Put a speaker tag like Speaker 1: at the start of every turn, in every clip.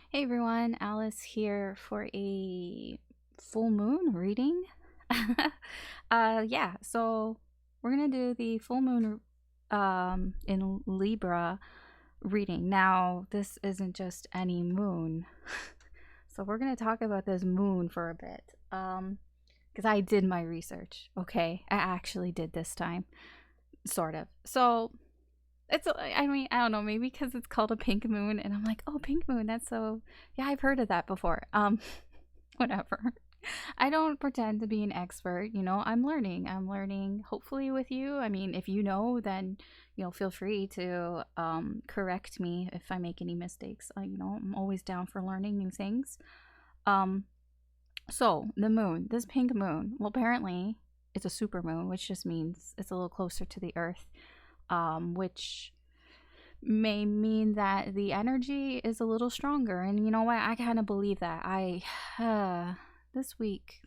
Speaker 1: Hey everyone, Alice here for a full moon reading. Yeah, so we're gonna do the full moon in Libra reading. Now, this isn't just any moon. So we're gonna talk about this moon for a bit. Because I did my research, okay? I actually did this time. Sort of. So I mean, I don't know, maybe because it's called a pink moon, and I'm like, oh, pink moon, that's so, yeah, I've heard of that before. Whatever. I don't pretend to be an expert, I'm learning hopefully with you. I mean, if you know, then, feel free to correct me if I make any mistakes. I'm always down for learning new things. Um, so the moon, this pink moon, well, apparently it's a super moon, which just means it's a little closer to the earth, which may mean that the energy is a little stronger. And you know what? I kind of believe that. This week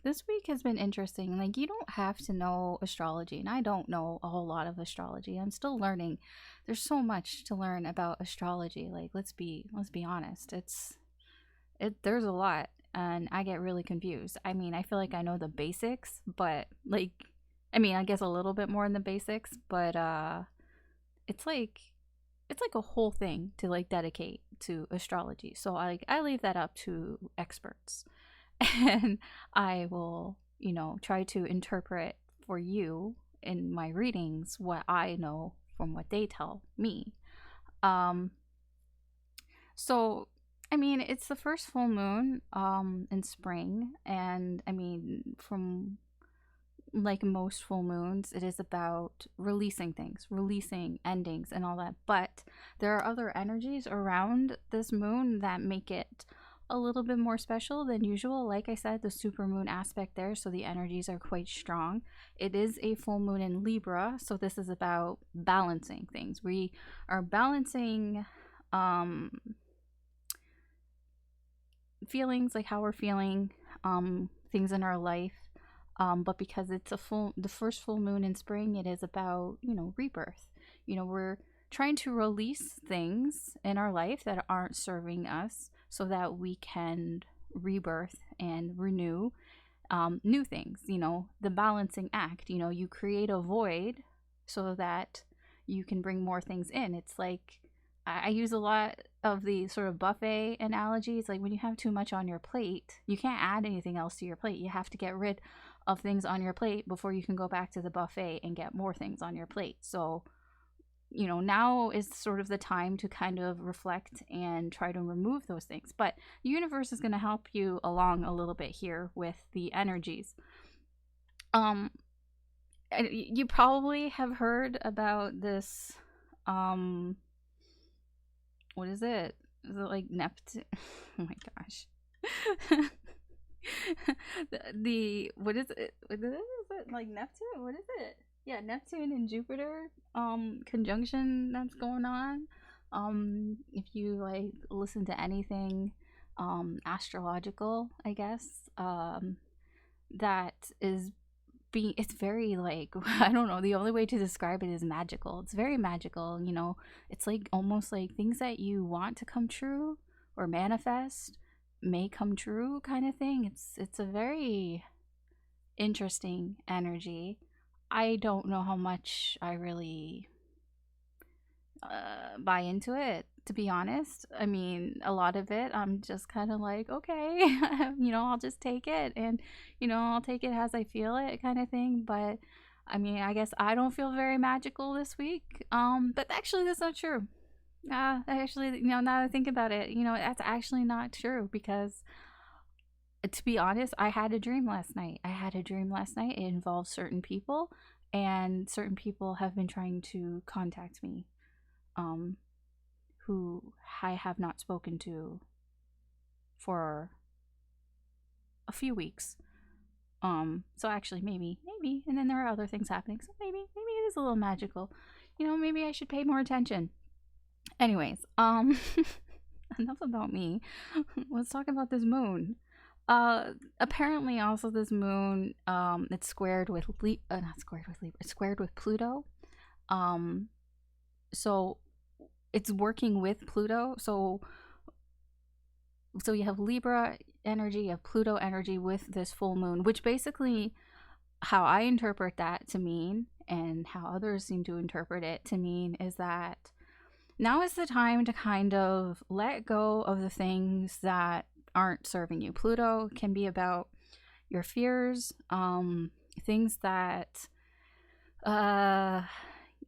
Speaker 1: has been interesting. Like, you don't have to know astrology, and I don't know a whole lot of astrology. I'm still learning. There's so much to learn about astrology. Like, let's be honest. There's a lot, and I get really confused. I mean, I feel like I know the basics, but like, I mean, I guess a little bit more in the basics, but it's like a whole thing to like dedicate to astrology. So I leave that up to experts. And I will, try to interpret for you in my readings what I know from what they tell me. Um so I mean, it's the first full moon in spring, and I mean, from like most full moons, it is about releasing things, releasing endings, and all that. But there are other energies around this moon that make it a little bit more special than usual. Like I said, the super moon aspect there, so the energies are quite strong. It is a full moon in Libra, so this is about balancing things. We are balancing feelings, like how we're feeling, things in our life. But because it's the first full moon in spring, it is about, rebirth. We're trying to release things in our life that aren't serving us so that we can rebirth and renew new things. The balancing act. You create a void so that you can bring more things in. It's like, I use a lot of the sort of buffet analogies. Like, when you have too much on your plate, you can't add anything else to your plate. You have to get rid of things on your plate before you can go back to the buffet and get more things on your plate. So, now is sort of the time to kind of reflect and try to remove those things. But the universe is going to help you along a little bit here with the energies. You probably have heard about this. What is it? Is it like Neptune? Oh my gosh. the what is it? Is it like Neptune? What is it? Yeah, Neptune and Jupiter conjunction that's going on. If you like listen to anything astrological, I guess, that is being, it's very like, I don't know, the only way to describe it is magical. It's very magical. It's like almost like things that you want to come true or manifest may come true kind of thing. It's a very interesting energy. I don't know how much I really buy into it, to be honest. I mean, a lot of it I'm just kind of like, okay, I'll just take it, and I'll take it as I feel it kind of thing. But I mean, I guess I don't feel very magical this week. But actually that's not true. Actually, now that I think about it, that's actually not true, because to be honest, I had a dream last night. It involved certain people, and certain people have been trying to contact me, um who I have not spoken to for a few weeks. So actually, maybe, and then there are other things happening. So maybe it is a little magical. Maybe I should pay more attention. Anyways, enough about me. Let's talk about this moon. Apparently, also this moon, it's squared with not squared with Libra. It's squared with Pluto. So it's working with Pluto. So So you have Libra energy, you have Pluto energy with this full moon, which basically, how I interpret that to mean, and how others seem to interpret it to mean, is that now is the time to kind of let go of the things that aren't serving you. Pluto can be about your fears, things that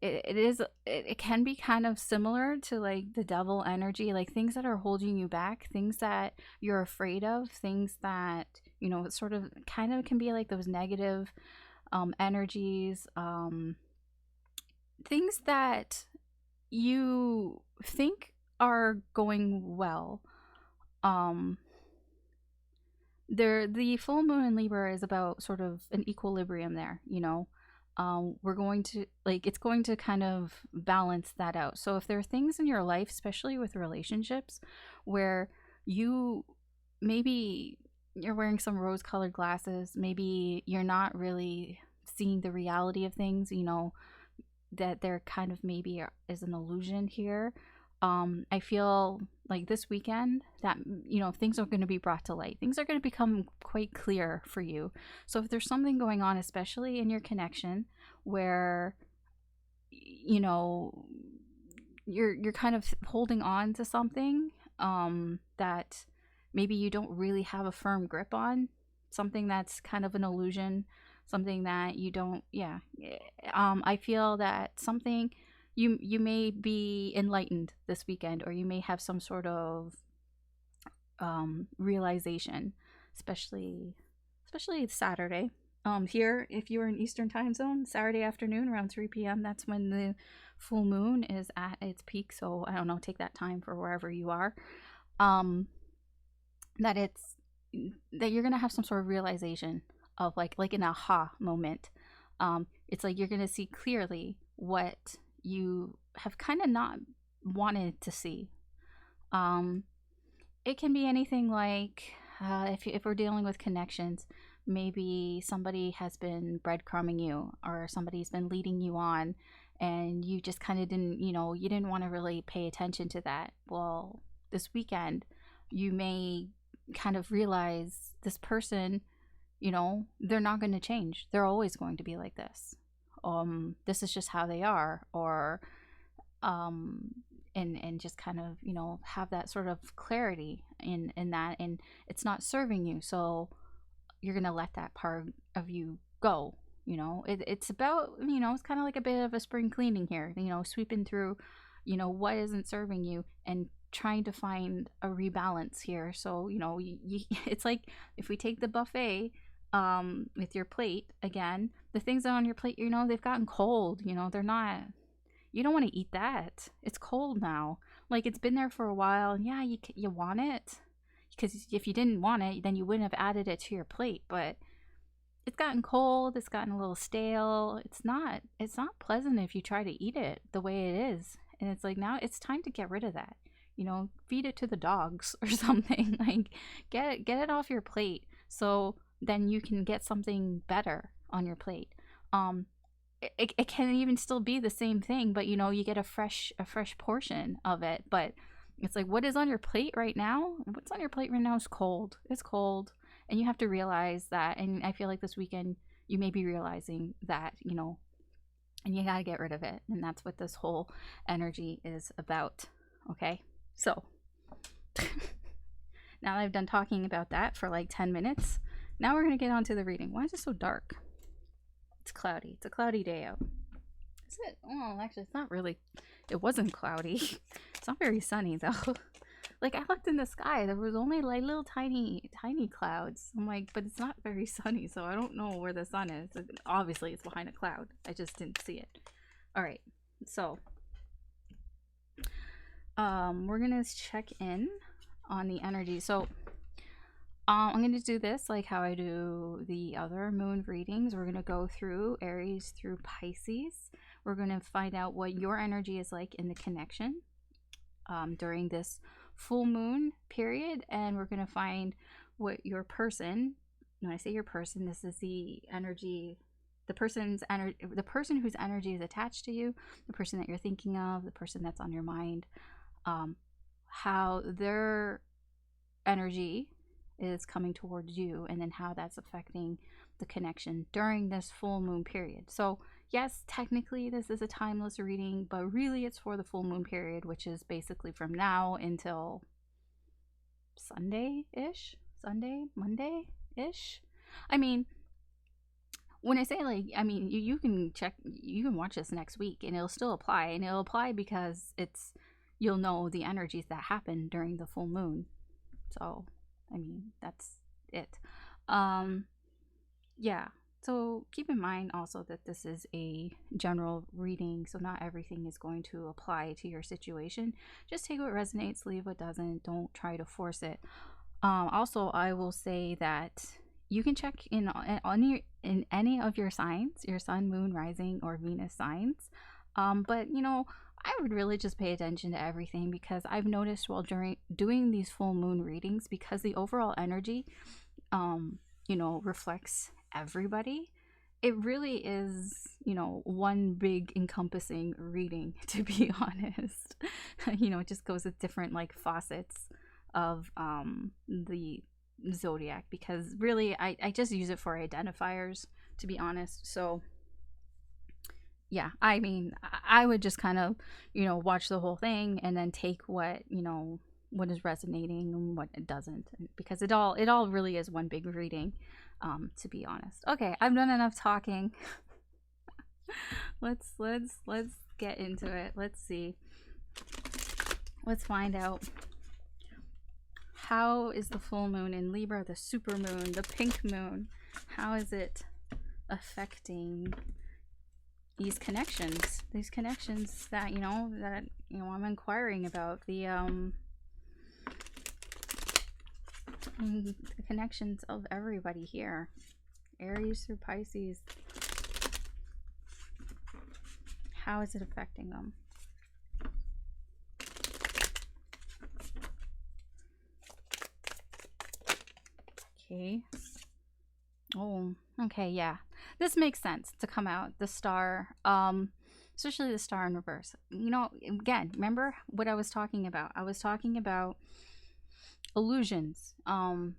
Speaker 1: it can be kind of similar to like the devil energy, like things that are holding you back, things that you're afraid of, things that, you know, it sort of kind of can be like those negative energies, things that you think are going well. The full moon in Libra is about sort of an equilibrium there, you know. We're going to, like, it's going to kind of balance that out. So if there are things in your life, especially with relationships, where you, maybe you're wearing some rose colored glasses, maybe you're not really seeing the reality of things, you know, that there kind of maybe is an illusion here. I feel like this weekend that, you know, things are going to be brought to light. Things are going to become quite clear for you. So if there's something going on, especially in your connection, where, you know, you're kind of holding on to something that maybe you don't really have a firm grip on, something that's kind of an illusion, something that you don't, yeah. I feel that something, you may be enlightened this weekend, or you may have some sort of realization, especially Saturday. Here, if you're in Eastern time zone, Saturday afternoon around 3 p.m., that's when the full moon is at its peak. So I don't know, take that time for wherever you are. That you're gonna have some sort of realization of like an aha moment. It's like you're gonna see clearly what you have kind of not wanted to see. It can be anything like, if we're dealing with connections, maybe somebody has been breadcrumbing you, or somebody's been leading you on, and you just kind of didn't, you know, you didn't want to really pay attention to that. Well, this weekend, you may kind of realize this person, you know, they're not going to change. They're always going to be like this. This is just how they are, or and just kind of, you know, have that sort of clarity in that, and it's not serving you, so you're gonna let that part of you go. You know, it's about, you know, it's kind of like a bit of a spring cleaning here, you know, sweeping through, you know, what isn't serving you, and trying to find a rebalance here. So, you know, it's like if we take the buffet with your plate again, the things that are on your plate, you know, they've gotten cold, you know, they're not, you don't want to eat that. It's cold now. Like, it's been there for a while, and yeah, you want it, because if you didn't want it, then you wouldn't have added it to your plate. But it's gotten cold, it's gotten a little stale. It's not pleasant if you try to eat it the way it is. And it's like, now it's time to get rid of that. You know, feed it to the dogs or something. Like, get it off your plate, so then you can get something better on your plate. It can even still be the same thing, but, you know, you get a fresh portion of it. But it's like, what is on your plate right now? What's on your plate right now is cold. It's cold, and you have to realize that. And I feel like this weekend you may be realizing that, you know, and you got to get rid of it. And that's what this whole energy is about. Okay, so now that I've done talking about that for like 10 minutes, now we're gonna get on to the reading. Why is it so dark? It's cloudy. It's a cloudy day out. Is it? Oh, actually, it's not really. It wasn't cloudy. It's not very sunny, though. Like, I looked in the sky. There was only, like, little tiny clouds. I'm like, but it's not very sunny, so I don't know where the sun is. Obviously, it's behind a cloud. I just didn't see it. All right. So, we're going to check in on the energy. So, I'm going to do this like how I do the other moon readings. We're going to go through Aries through Pisces. We're going to find out what your energy is like in the connection during this full moon period. And we're going to find what your person, when I say your person, this is the energy, the person whose energy is attached to you, the person that you're thinking of, the person that's on your mind, how their energy is coming towards you, and then how that's affecting the connection during this full moon period. So yes, technically this is a timeless reading, but really it's for the full moon period, which is basically from now until Sunday-ish, Monday-ish. I mean, when I say, like, I mean, you can check, you can watch this next week and it'll still apply, and it'll apply because you'll know the energies that happen during the full moon. So I mean, that's it. Yeah, so keep in mind also that this is a general reading, so not everything is going to apply to your situation. Just take what resonates, leave what doesn't. Don't try to force it. Also, I will say that you can check in in any of your signs, your sun, moon, rising, or Venus signs. But you know, I would really just pay attention to everything, because I've noticed while during doing these full moon readings, because the overall energy, you know, reflects everybody, it really is, you know, one big encompassing reading, to be honest. You know, it just goes with different like faucets of the zodiac, because really I just use it for identifiers, to be honest. So yeah, I mean, I would just kind of, you know, watch the whole thing and then take what, you know, what is resonating and what it doesn't, because it all really is one big reading, to be honest. Okay, I've done enough talking. let's get into it. Let's see. Let's find out, how is the full moon in Libra, the super moon, the pink moon, how is it affecting these connections that, you know, I'm inquiring about, the connections of everybody here, Aries through Pisces. How is it affecting them? Okay. Oh, okay, yeah. This makes sense to come out. The star, especially the star in reverse. You know, again, remember what I was talking about? I was talking about illusions. And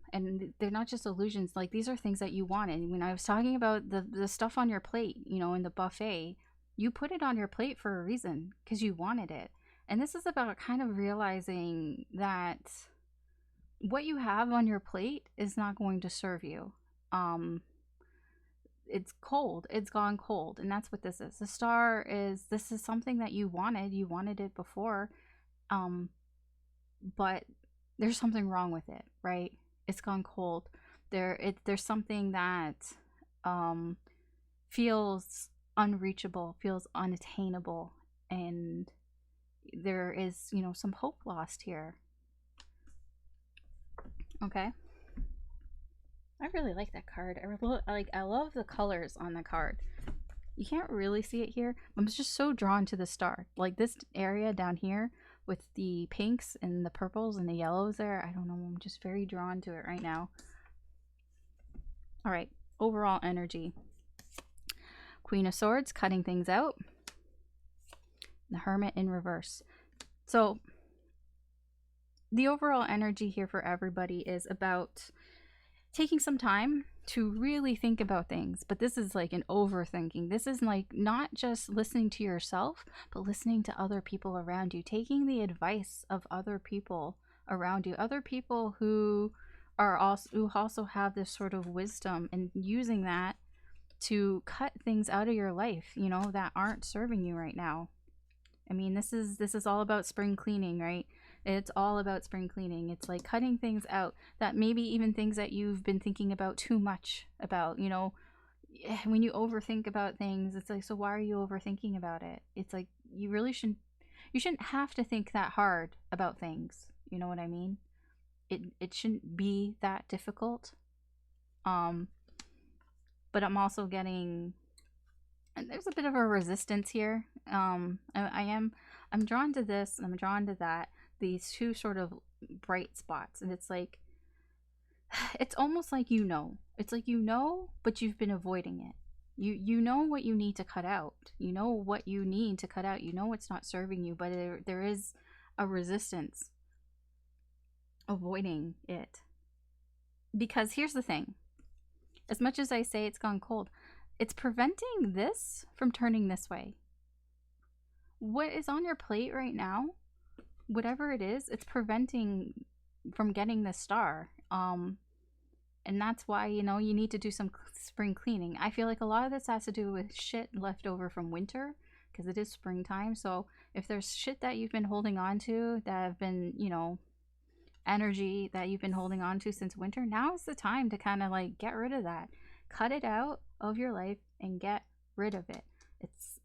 Speaker 1: they're not just illusions. Like, these are things that you wanted. When I was talking about the stuff on your plate, you know, in the buffet, you put it on your plate for a reason, because you wanted it. And this is about kind of realizing that what you have on your plate is not going to serve you. It's cold, it's gone cold, and that's what this is. The star is, this is something that you wanted it before, but there's something wrong with it, right? It's gone cold. There's something that feels unreachable, feels unattainable, and there is, you know, some hope lost here. Okay, I really like that card. I love the colors on the card. You can't really see it here. I'm just so drawn to the star. Like, this area down here with the pinks and the purples and the yellows there. I don't know. I'm just very drawn to it right now. All right. Overall energy. Queen of Swords, cutting things out. The Hermit in reverse. So the overall energy here for everybody is about taking some time to really think about things. But this is like an overthinking. This is like not just listening to yourself, but listening to other people around you, taking the advice of other people around you, other people who also have this sort of wisdom, and using that to cut things out of your life, you know, that aren't serving you right now. I mean, this is all about spring cleaning, right? It's all about spring cleaning. It's like cutting things out, that maybe even things that you've been thinking about too much about, you know. When you overthink about things, it's like, so why are you overthinking about it? It's like, you shouldn't have to think that hard about things. You know what I mean? It shouldn't be that difficult. But I'm also getting, and there's a bit of a resistance here. I'm drawn to this, and I'm drawn to that. These two sort of bright spots, and it's like, it's almost like, you know, it's like, you know, but you've been avoiding it. You know what you need to cut out. You know what you need to cut out. You know it's not serving you, but there is a resistance. avoiding it. Because here's the thing. As much as I say it's gone cold, it's preventing this from turning this way. What is on your plate right now, whatever it is, it's preventing from getting the star. And that's why, you know, you need to do some spring cleaning. I feel like a lot of this has to do with shit left over from winter, because it is springtime. So if there's shit that you've been holding on to, that have been, you know, energy that you've been holding on to since winter, now is the time to kind of like get rid of that. Cut it out of your life and get rid of it.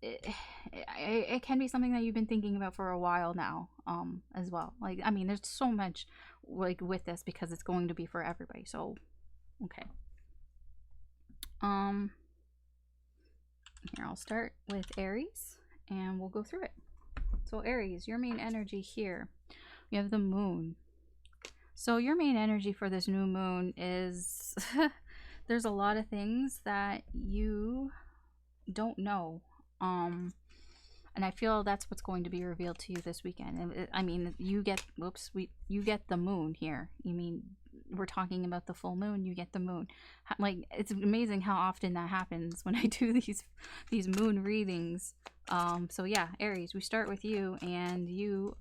Speaker 1: It can be something that you've been thinking about for a while now, as well. Like, I mean, there's so much like with this, because it's going to be for everybody. So okay, here I'll start with Aries and we'll go through it. So Aries, your main energy here, we have the moon. So your main energy for this new moon is there's a lot of things that you don't know, and I feel that's what's going to be revealed to you this weekend. I mean, you get you get the moon here. You mean, we're talking about the full moon, you get the moon. Like, it's amazing how often that happens when I do these moon readings. So yeah, Aries, we start with you, and you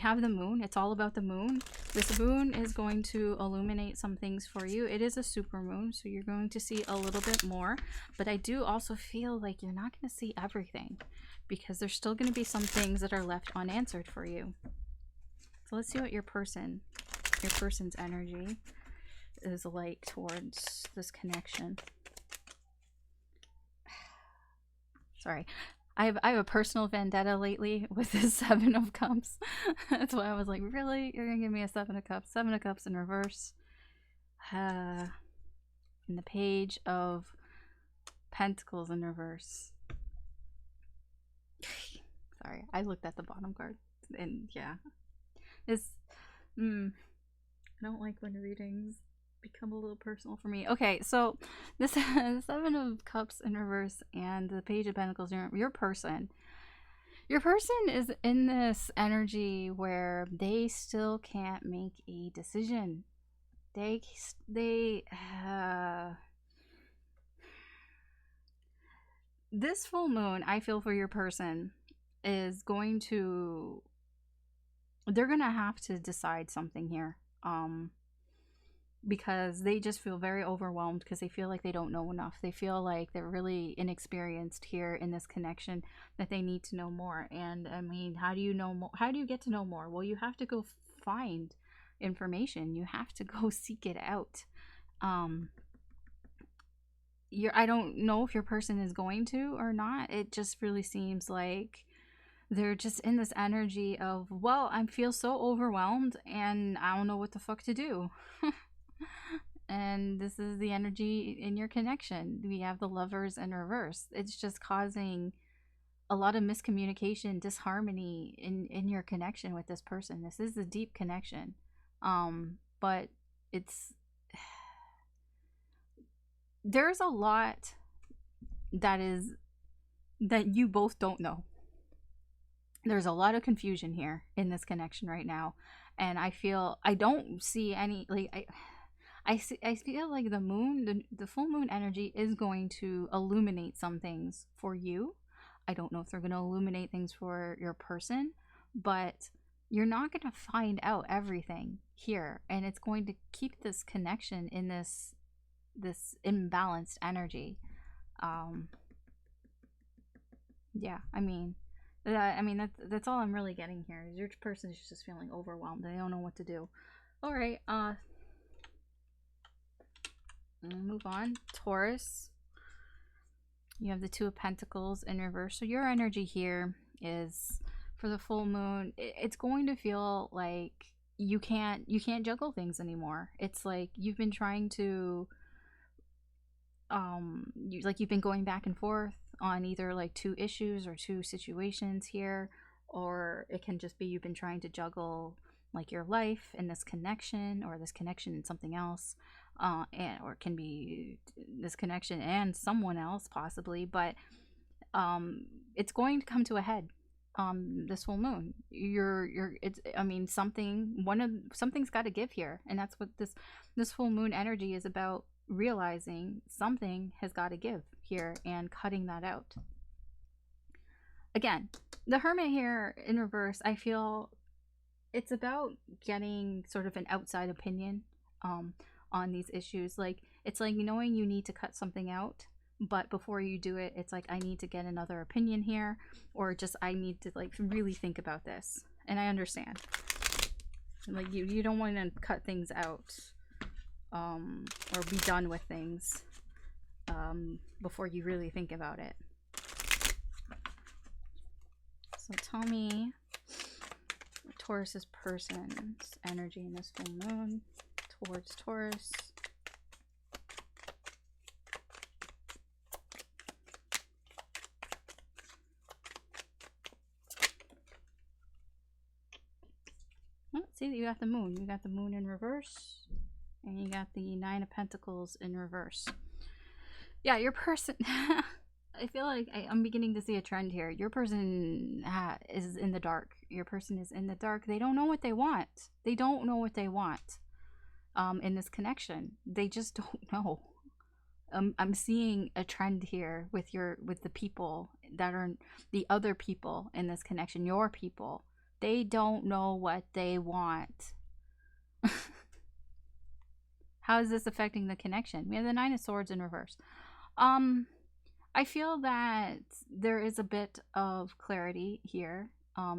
Speaker 1: have the moon. It's all about the moon. This moon is going to illuminate some things for you. It is a super moon, so you're going to see a little bit more. But I do also feel like you're not going to see everything, because there's still going to be some things that are left unanswered for you. So let's see what your person's energy is like towards this connection. Sorry. I have a personal vendetta lately with this Seven of Cups. That's why I was like, really? You're going to give me a Seven of Cups? Seven of Cups in reverse. And the Page of Pentacles in reverse. Sorry, I looked at the bottom card. And yeah. I don't like when readings become a little personal for me. Okay, so this Seven of Cups in reverse and the Page of Pentacles. Your person is in this energy where they still can't make a decision. This full moon, I feel, for your person is going to, they're gonna have to decide something here. Because they just feel very overwhelmed, because they feel like they don't know enough. They feel like they're really inexperienced here in this connection, that they need to know more. And I mean, how do you know more? How do you get to know more? Well, you have to go find information. You have to go seek it out. I don't know if your person is going to or not. It just really seems like they're just in this energy of, well, I feel so overwhelmed and I don't know what the fuck to do. And this is the energy in your connection. We have the Lovers in reverse. It's just causing a lot of miscommunication, disharmony in your connection with this person. This is a deep connection. But there's a lot that you both don't know. There's a lot of confusion here in this connection right now. And I don't see any, like, I feel like the moon, the full moon energy is going to illuminate some things for you. I don't know if they're going to illuminate things for your person, but you're not going to find out everything here. And it's going to keep this connection in this imbalanced energy. Yeah, I mean, that's all I'm really getting here. Is your person is just feeling overwhelmed. They don't know what to do. All right, we'll move on. Taurus, you have the Two of Pentacles in reverse. So your energy here is, for the full moon, it's going to feel like you can't juggle things anymore. It's like you've been trying to you've been going back and forth on either like two issues or two situations here, or it can just be you've been trying to juggle like your life and this connection, or this connection and something else, or it can be this connection and someone else possibly. But it's going to come to a head. this full moon. It's, I mean, something's got to give here, and that's what this full moon energy is about, realizing something has got to give here and cutting that out. Again, the Hermit here in reverse, I feel it's about getting sort of an outside opinion on these issues. Like, it's like knowing you need to cut something out, but before you do it, it's like, I need to get another opinion here, or just I need to like really think about this. And I understand, like, you don't want to cut things out or be done with things before you really think about it. So tell me Taurus's person's energy in this full moon towards Taurus. Oh, see, you got the moon. You got the moon in reverse, and you got the Nine of Pentacles in reverse. Yeah, your person... I feel like I'm beginning to see a trend here. Your person is in the dark. Your person is in the dark. They don't know what they want. They don't know what they want in this connection. They just don't know. I'm seeing a trend here with the people that are the other people in this connection. Your people. They don't know what they want. How is this affecting the connection? We have the Nine of Swords in reverse. I feel that there is a bit of clarity here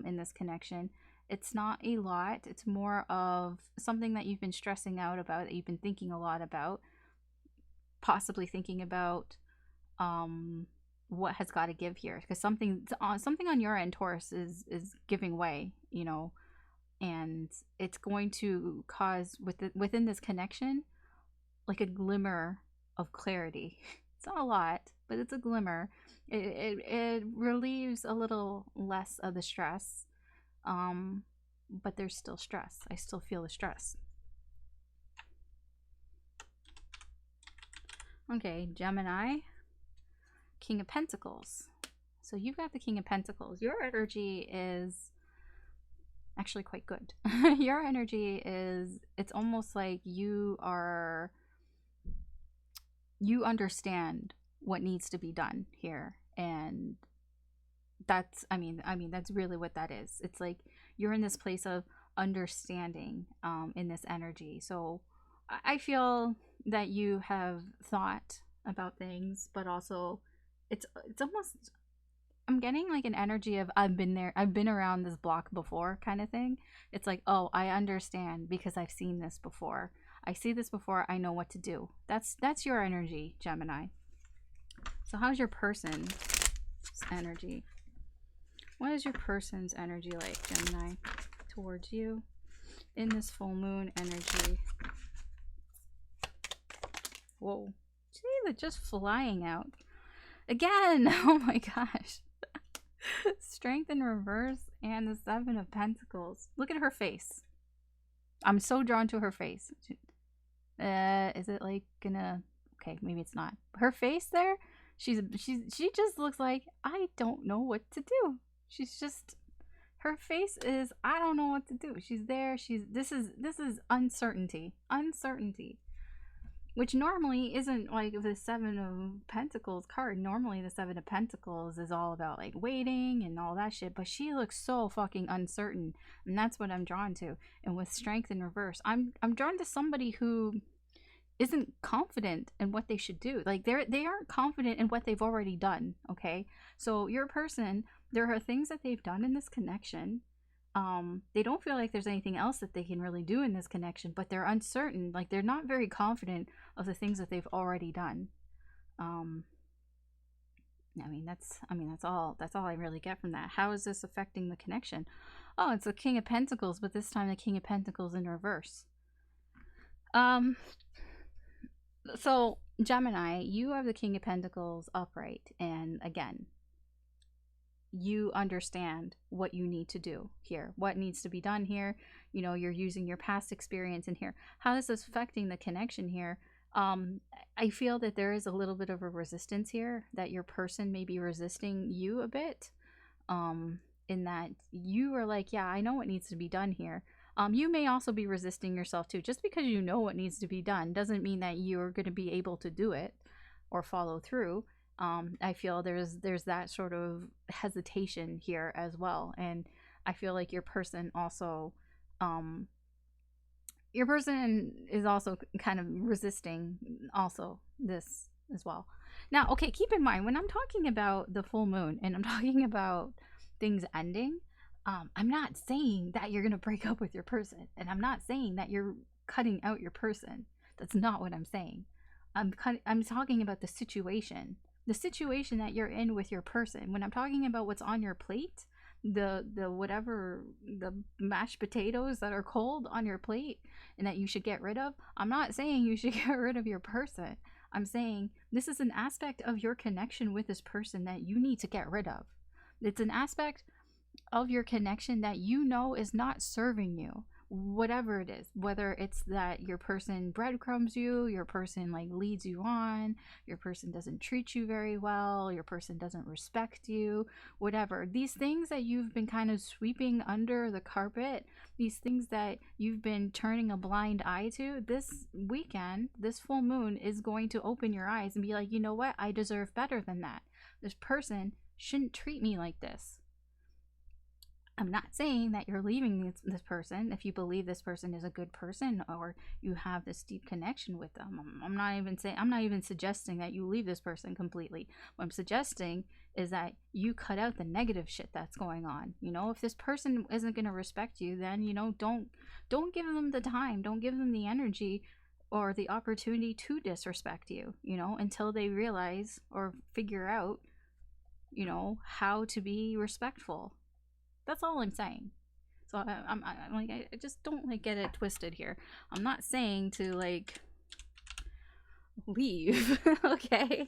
Speaker 1: in this connection. It's not a lot. It's more of something that you've been stressing out about, that you've been thinking a lot about, possibly thinking about what has got to give here. Because something on your end, Taurus, is giving way, you know, and it's going to cause within this connection like a glimmer of clarity. It's not a lot, but it's a glimmer. It relieves a little less of the stress, but there's still stress. I still feel the stress. Okay, Gemini, King of Pentacles. So you've got the King of Pentacles. Your energy is actually quite good. Your energy is, it's almost like you understand what needs to be done here, and that's I mean that's really what that is. It's like you're in this place of understanding in this energy. So I feel that you have thought about things, but also it's almost, I'm getting like an energy of I've been there, I've been around this block before kind of thing. It's like, oh, I understand because I've seen this before. I see this before. I know what to do. That's your energy, Gemini. So how's your person's energy? What is your person's energy like, Gemini, towards you in this full moon energy? Whoa. See, they're just flying out. Again! Oh my gosh. Strength in reverse and the Seven of Pentacles. Look at her face. I'm so drawn to her face. Is it like gonna... Okay, maybe it's not. Her face there, she just looks like, I don't know what to do. She's just... Her face is, I don't know what to do. She's there. This is uncertainty. Uncertainty. Which normally isn't like the Seven of Pentacles card. Normally the Seven of Pentacles is all about like waiting and all that shit. But she looks so fucking uncertain. And that's what I'm drawn to. And with Strength in reverse, I'm drawn to somebody who isn't confident in what they should do. Like they aren't confident in what they've already done. Okay. So your person, there are things that they've done in this connection. They don't feel like there's anything else that they can really do in this connection, but they're uncertain. Like they're not very confident of the things that they've already done. That's all I really get from that. How is this affecting the connection? Oh, it's the King of Pentacles, but this time the King of Pentacles in reverse. So Gemini, you have the King of Pentacles upright, and again, you understand what you need to do here, what needs to be done here. You know, you're using your past experience in here. How is this affecting the connection here? I feel that there is a little bit of a resistance here, that your person may be resisting you a bit. in that you are like, yeah, I know what needs to be done here. You may also be resisting yourself too. Just because you know what needs to be done doesn't mean that you're going to be able to do it or follow through. I feel there's that sort of hesitation here as well, and I feel like um, your person is also kind of resisting also this as well. Now, okay, keep in mind when I'm talking about the full moon and I'm talking about things ending, I'm not saying that you're gonna break up with your person, and I'm not saying that you're cutting out your person. That's not what I'm saying. I'm talking about the situation that you're in with your person. When I'm talking about what's on your plate, the whatever, the mashed potatoes that are cold on your plate and that you should get rid of, I'm not saying you should get rid of your person. I'm saying this is an aspect of your connection with this person that you need to get rid of. It's an aspect of your connection that you know is not serving you, whatever it is, whether it's that your person breadcrumbs you, your person like leads you on, your person doesn't treat you very well, your person doesn't respect you, whatever. These things that you've been kind of sweeping under the carpet, these things that you've been turning a blind eye to, this weekend, this full moon is going to open your eyes and be like, you know what, I deserve better than that. This person shouldn't treat me like this. I'm not saying that you're leaving this person if you believe this person is a good person or you have this deep connection with them. I'm not even suggesting that you leave this person completely. What I'm suggesting is that you cut out the negative shit that's going on. You know, if this person isn't going to respect you, then, you know, don't give them the time, don't give them the energy or the opportunity to disrespect you, you know, until they realize or figure out, you know, how to be respectful. That's all I'm saying. So I'm like, I just don't like get it twisted here. I'm not saying to like leave, okay?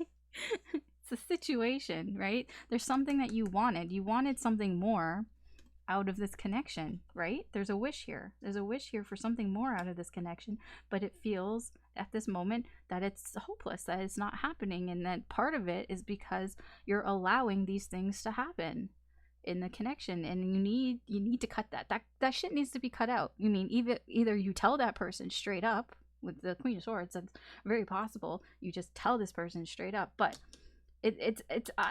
Speaker 1: It's a situation, right? There's something that you wanted. You wanted something more out of this connection, right? There's a wish here. There's a wish here for something more out of this connection, but it feels at this moment that it's hopeless, that it's not happening, and that part of it is because you're allowing these things to happen in the connection, and you need to cut that shit needs to be cut out. You mean either you tell that person straight up, with the Queen of Swords, that's very possible, you just tell this person straight up, but it's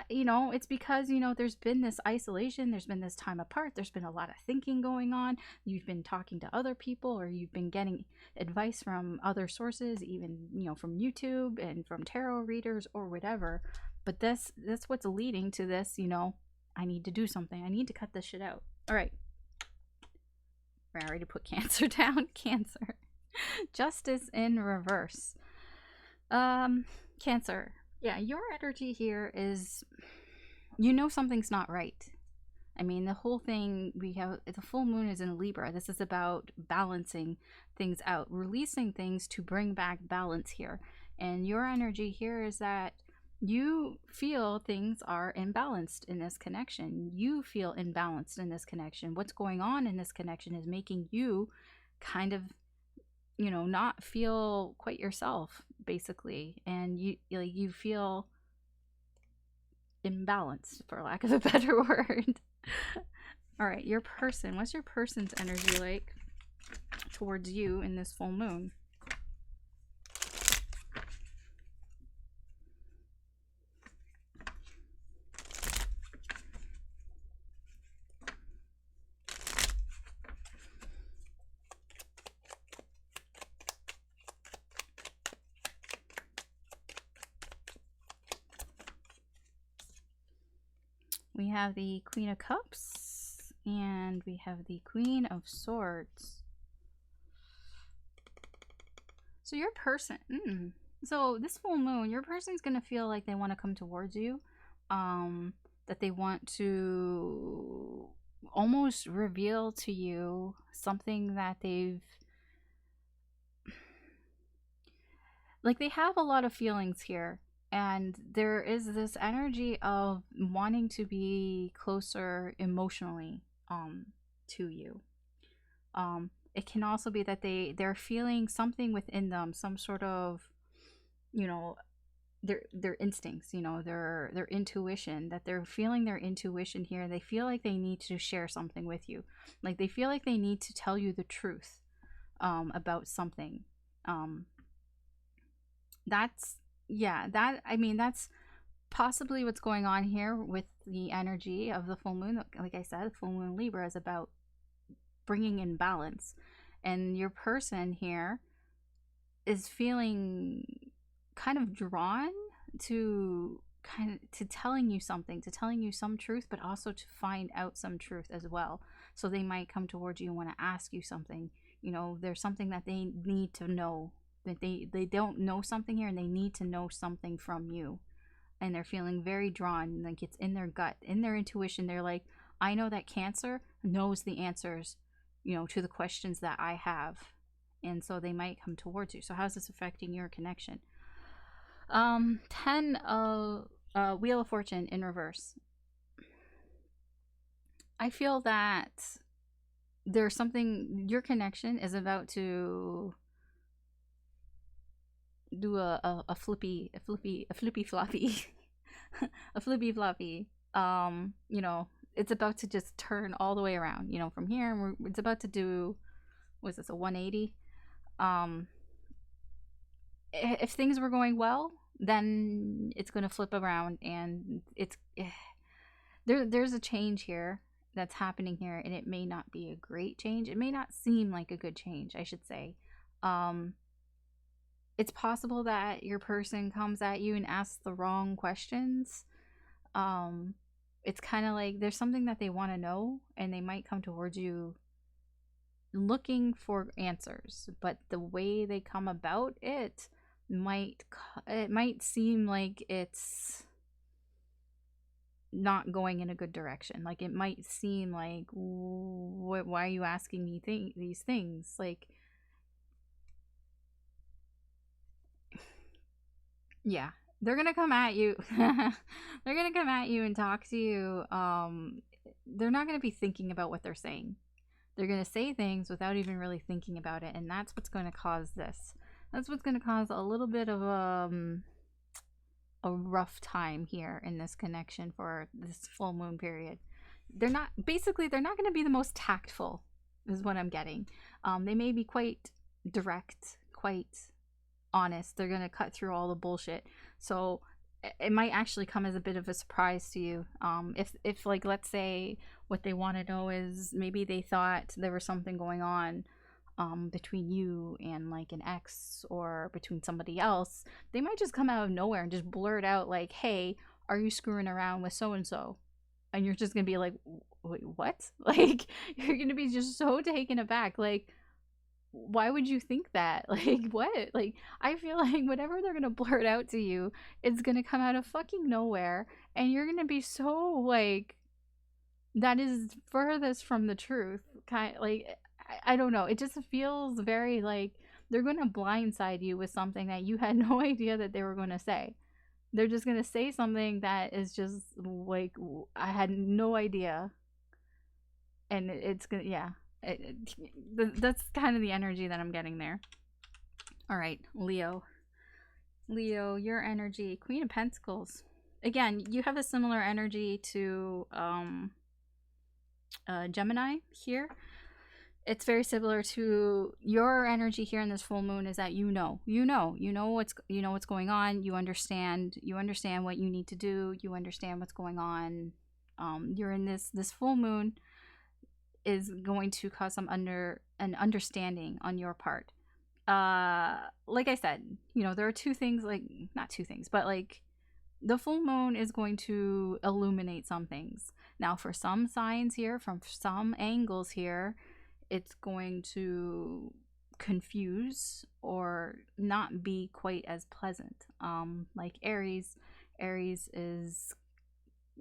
Speaker 1: you know, it's because, you know, there's been this isolation, there's been this time apart, there's been a lot of thinking going on, you've been talking to other people, or you've been getting advice from other sources, even, you know, from YouTube and from tarot readers or whatever, but that's what's leading to this, you know, I need to do something. I need to cut this shit out. All right. I already put Cancer down. Cancer. Justice in reverse. Cancer. Yeah, your energy here is, you know, something's not right. I mean, the whole thing, we have, the full moon is in Libra. This is about balancing things out, releasing things to bring back balance here. And your energy here is that you feel things are imbalanced in this connection. You feel imbalanced in this connection. What's going on in this connection is making you kind of, you know, not feel quite yourself, basically. And you feel imbalanced, for lack of a better word. All right, your person. What's your person's energy like towards you in this full moon? We have the Queen of Cups and we have the Queen of Swords. So your person, so this full moon, your person's gonna feel like they want to come towards you, that they want to almost reveal to you something that they've, like, they have a lot of feelings here. And there is this energy of wanting to be closer emotionally to you. It can also be that they're feeling something within them, some sort of, you know, their instincts, you know, their intuition, that they're feeling their intuition here. They feel like they need to share something with you, like they feel like they need to tell you the truth about something. um that's, yeah, that, I mean, that's possibly what's going on here with the energy of the full moon. Like I said, full moon Libra is about bringing in balance, and your person here is feeling kind of drawn to telling you something, to telling you some truth, but also to find out some truth as well. So they might come towards you and want to ask you something. You know, there's something that they need to know, that they don't know something here, and they need to know something from you. And they're feeling very drawn, like it's in their gut, in their intuition. They're like, I know that Cancer knows the answers, you know, to the questions that I have. And so they might come towards you. So how's this affecting your connection? 10 of Wheel of Fortune in reverse. I feel that there's something, your connection is about to do a flippy floppy a flippy floppy. You know, it's about to just turn all the way around, you know, from here, and it's about to do, was this a 180? If things were going well, then it's going to flip around, and it's there's a change here that's happening here, and it may not be a great change. It may not seem like a good change, I should say. It's possible that your person comes at you and asks the wrong questions. It's kind of like there's something that they want to know, and they might come towards you looking for answers, but the way they come about it might seem like it's not going in a good direction. Like it might seem like, why are you asking me these things? Like, yeah, they're gonna come at you. They're gonna come at you and talk to you. They're not gonna be thinking about what they're saying. They're gonna say things without even really thinking about it, and that's what's gonna cause this. That's what's gonna cause a little bit of a rough time here in this connection for this full moon period. They're not gonna be the most tactful, is what I'm getting. They may be quite direct, quite honest. They're gonna cut through all the bullshit. So it might actually come as a bit of a surprise to you. If like, let's say what they want to know is, maybe they thought there was something going on between you and like an ex, or between somebody else, they might just come out of nowhere and just blurt out like, hey, are you screwing around with so and so? And you're just gonna be like, wait, what? Like, you're gonna be just so taken aback, like, why would you think that? Like, what? Like, I feel like whatever they're gonna blurt out to you, it's gonna come out of fucking nowhere, and you're gonna be so like, that is furthest from the truth. Kind like, I don't know. It just feels very like they're gonna blindside you with something that you had no idea that they were gonna say. They're just gonna say something that is just like, I had no idea, and it's gonna, yeah. That's kind of the energy that I'm getting there. All right, Leo, your energy, Queen of Pentacles. Again, you have a similar energy to Gemini here. It's very similar to your energy here in this full moon, is that you know what's going on. You understand what you need to do. You understand what's going on. You're in this full moon is going to cause some an understanding on your part. Like I said, you know, there are two things, like, not two things, but like, the full moon is going to illuminate some things. Now, for some signs here, from some angles here, it's going to confuse or not be quite as pleasant. Like Aries is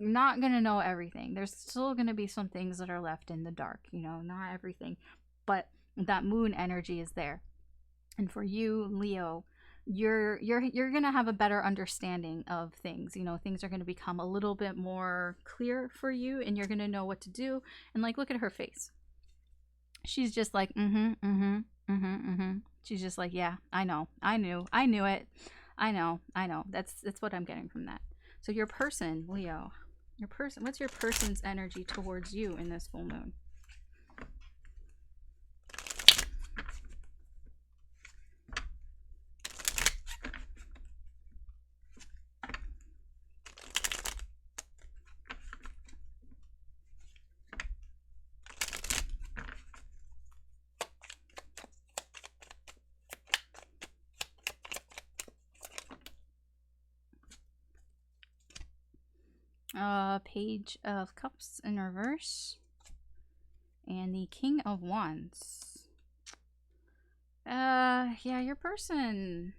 Speaker 1: not gonna know everything. There's still gonna be some things that are left in the dark, you know, not everything, but that moon energy is there. And for you, Leo, you're gonna have a better understanding of things. You know, things are gonna become a little bit more clear for you, and you're gonna know what to do. And like, look at her face. She's just like, she's just like, yeah, I know, I knew it. I know. That's what I'm getting from that. So your person, Leo, your person, what's your person's energy towards you in this full moon? Page of Cups in reverse. And the King of Wands. Yeah, your person,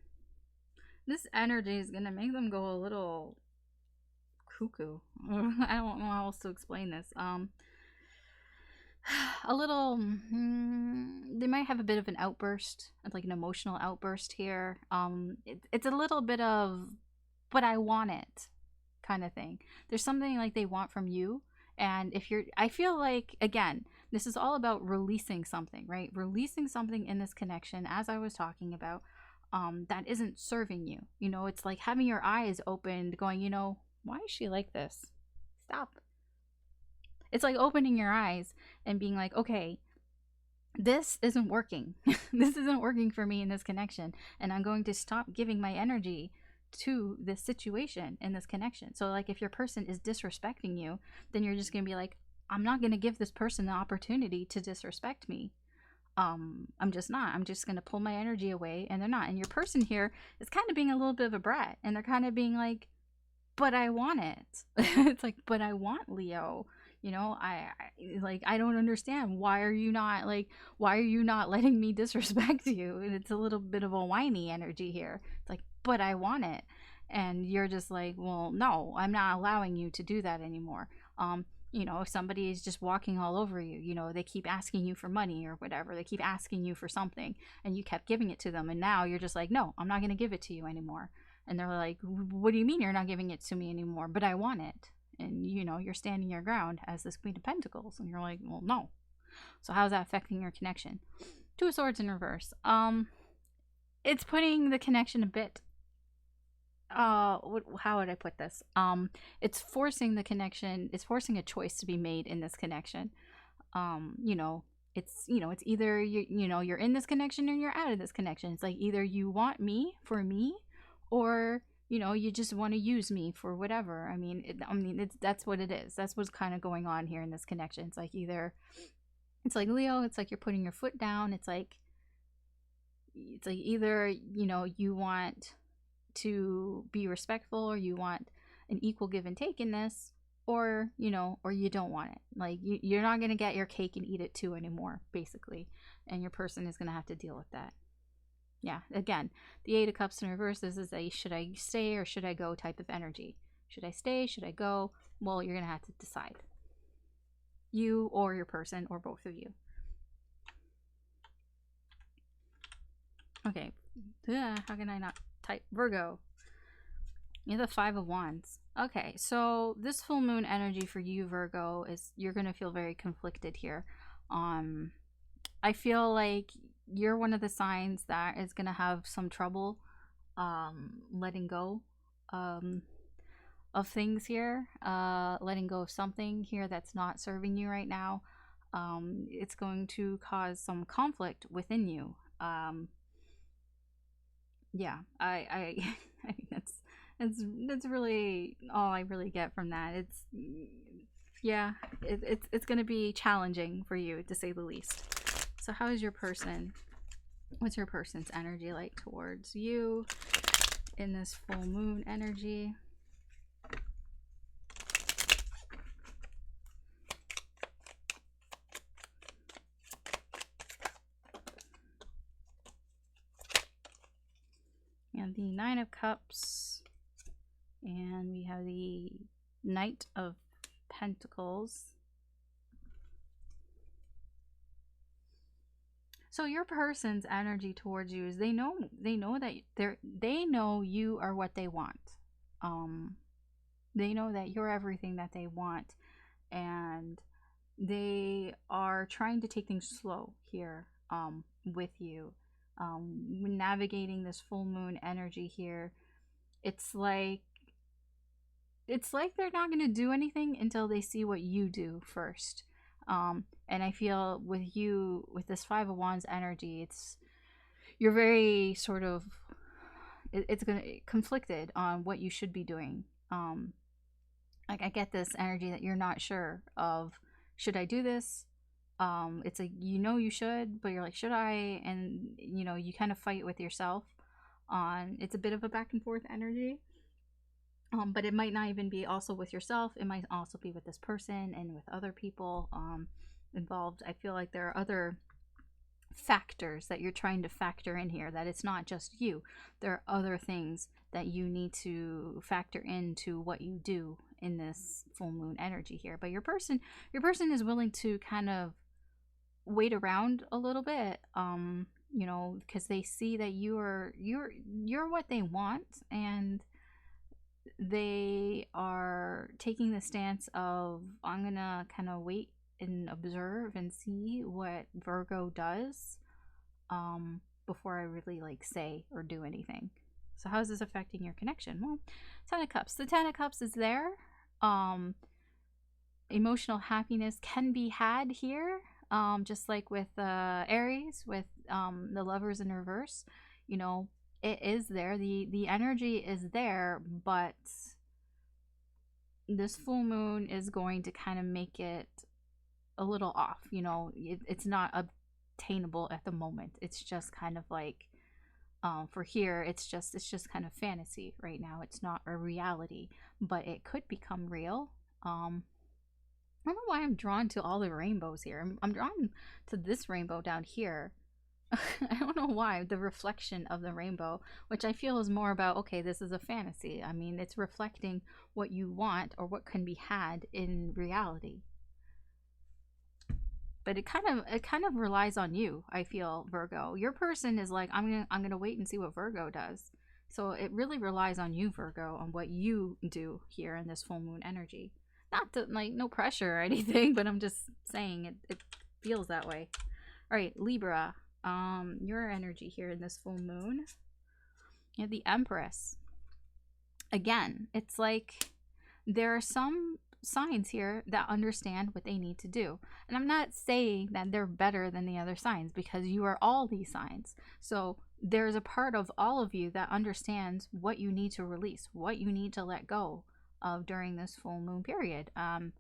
Speaker 1: this energy is gonna make them go a little cuckoo. I don't know how else to explain this. A little, they might have a bit of an outburst, like an emotional outburst here. It's a little bit of, but I want it kind of thing. There's something like they want from you. And if you're, I feel like, again, this is all about releasing something, right? Releasing something in this connection, as I was talking about, that isn't serving you. You know, it's like having your eyes opened, going, you know, why is she like this? Stop. It's like opening your eyes and being like, okay, this isn't working. This isn't working for me in this connection. And I'm going to stop giving my energy to this situation in this connection. So like if your person is disrespecting you, then you're just going to be like, I'm not going to give this person the opportunity to disrespect me. I'm just not. I'm just going to pull my energy away, and they're not. And your person here is kind of being a little bit of a brat, and they're kind of being like, but I want it. It's like, but I want Leo. You know, I don't understand. Why are you not letting me disrespect you? And it's a little bit of a whiny energy here. It's like, but I want it. And you're just like, well, no, I'm not allowing you to do that anymore. You know, if somebody is just walking all over you, you know, they keep asking you for money or whatever, they keep asking you for something, and you kept giving it to them, and now you're just like, no, I'm not going to give it to you anymore. And they're like, what do you mean you're not giving it to me anymore? But I want it. And, you know, you're standing your ground as this Queen of Pentacles. And you're like, well, no. So how's that affecting your connection? Two of Swords in reverse. It's putting the connection a bit, how would I put this? It's forcing the connection. It's forcing a choice to be made in this connection. You know, it's either you're in this connection or you're out of this connection. It's like either you want me for me, or you just want to use me for whatever. I mean, that's what it is. That's what's kind of going on here in this connection. It's like it's like Leo, it's like you're putting your foot down. It's like either, you want to be respectful, or you want an equal give and take in this, or you don't want it. Like you're not going to get your cake and eat it too anymore, basically. And your person is going to have to deal with that. Yeah, again, the Eight of Cups in reverse, this is a should I stay or should I go type of energy. Should I stay? Should I go? Well, you're going to have to decide. You or your person, or both of you. Okay. How can I not type? Virgo. You're the Five of Wands. Okay, so this full moon energy for you, Virgo, is you're going to feel very conflicted here. I feel like you're one of the signs that is going to have some trouble letting go of things here, letting go of something here that's not serving you right now. It's going to cause some conflict within you. Yeah, I I think that's really all I really get from that. It's going to be challenging for you, to say the least. So how is your person? What's your person's energy like towards you in this full moon energy? And the Nine of Cups. And we have the Knight of Pentacles. So your person's energy towards you is they know that they know you are what they want. They know that you're everything that they want, and they are trying to take things slow here with you, navigating this full moon energy here. It's like they're not going to do anything until they see what you do first. And I feel with you, with this Five of Wands energy, you're very sort of, it's gonna conflicted on what you should be doing. Like I get this energy that you're not sure of, should I do this? It's like, you know, you should, but you're like, should I? And you know, you kind of fight with yourself on, it's a bit of a back and forth energy. But it might not even be also with yourself. It might also be with this person and with other people involved. I feel like there are other factors that you're trying to factor in here, that it's not just you. There are other things that you need to factor into what you do in this full moon energy here. But your person is willing to kind of wait around a little bit, you know, because they see that you're what they want, and they are taking the stance of, I'm gonna kind of wait and observe and see what Virgo does before I really like say or do anything. So how's this affecting your connection? Well, Ten of Cups. The Ten of Cups is there. Emotional happiness can be had here, just like with Aries, with the Lovers in reverse. You know, it is there. The energy is there, but this full moon is going to kind of make it a little off. You know, it's not obtainable at the moment. It's just kind of like, for here, it's just kind of fantasy right now. It's not a reality, but it could become real. I don't know why I'm drawn to all the rainbows here. I'm drawn to this rainbow down here. I don't know why. The reflection of the rainbow, which I feel is more about, okay, this is a fantasy. I mean, it's reflecting what you want or what can be had in reality. But it kind of relies on you, I feel, Virgo. Your person is like, I'm gonna wait and see what Virgo does. So it really relies on you, Virgo, on what you do here in this full moon energy. Not to, like, no pressure or anything, but I'm just saying it feels that way. All right, Libra. Your energy here in this full moon. You have the Empress. Again, it's like there are some signs here that understand what they need to do. And I'm not saying that they're better than the other signs, because you are all these signs. So there's a part of all of you that understands what you need to release, what you need to let go of during this full moon period. And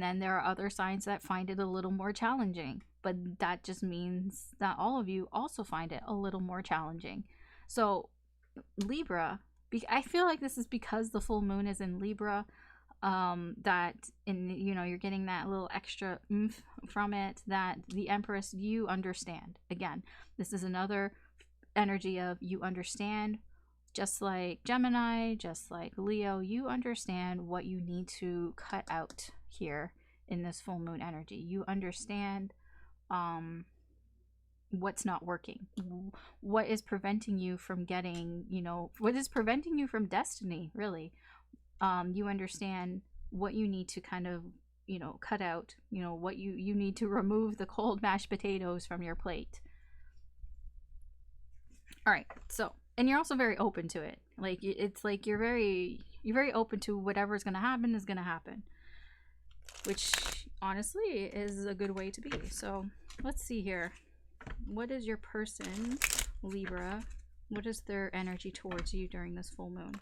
Speaker 1: then there are other signs that find it a little more challenging, but that just means that all of you also find it a little more challenging. So Libra, I feel like this is because the full moon is in Libra, that you're getting that little extra oomph from it, that the Empress, you understand. Again, this is another energy of you understand. Just like Gemini, just like Leo, you understand what you need to cut out here in this full moon energy. You understand what's not working, what is preventing you from getting, what is preventing you from destiny, really. You understand what you need to kind of, cut out, what you need to remove the cold mashed potatoes from your plate. All right, so, and you're also very open to it. Like, it's like you're very open to whatever's going to happen, which honestly is a good way to be. So let's see here. What is your person, Libra? What is their energy towards you during this full moon?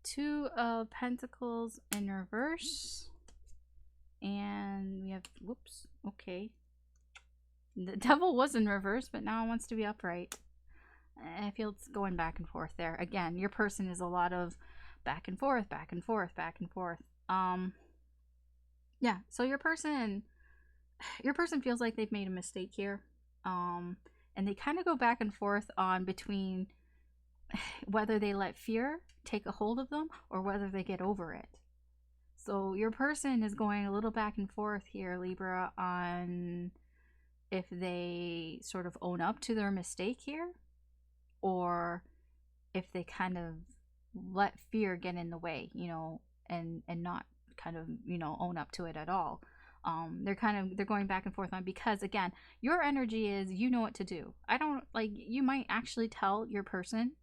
Speaker 1: Two of Pentacles in reverse. And we have, whoops, okay. The Devil was in reverse, but now it wants to be upright. I feel it's going back and forth there. Again, your person is a lot of back and forth, back and forth, back and forth. Yeah, so your person feels like they've made a mistake here. And they kind of go back and forth on between whether they let fear take a hold of them or whether they get over it. So your person is going a little back and forth here, Libra, on if they sort of own up to their mistake here, or if they kind of let fear get in the way, you know, and not kind of, you know, own up to it at all. They're going back and forth on, because again, your energy is, you know what to do. I don't, like, you might actually tell your person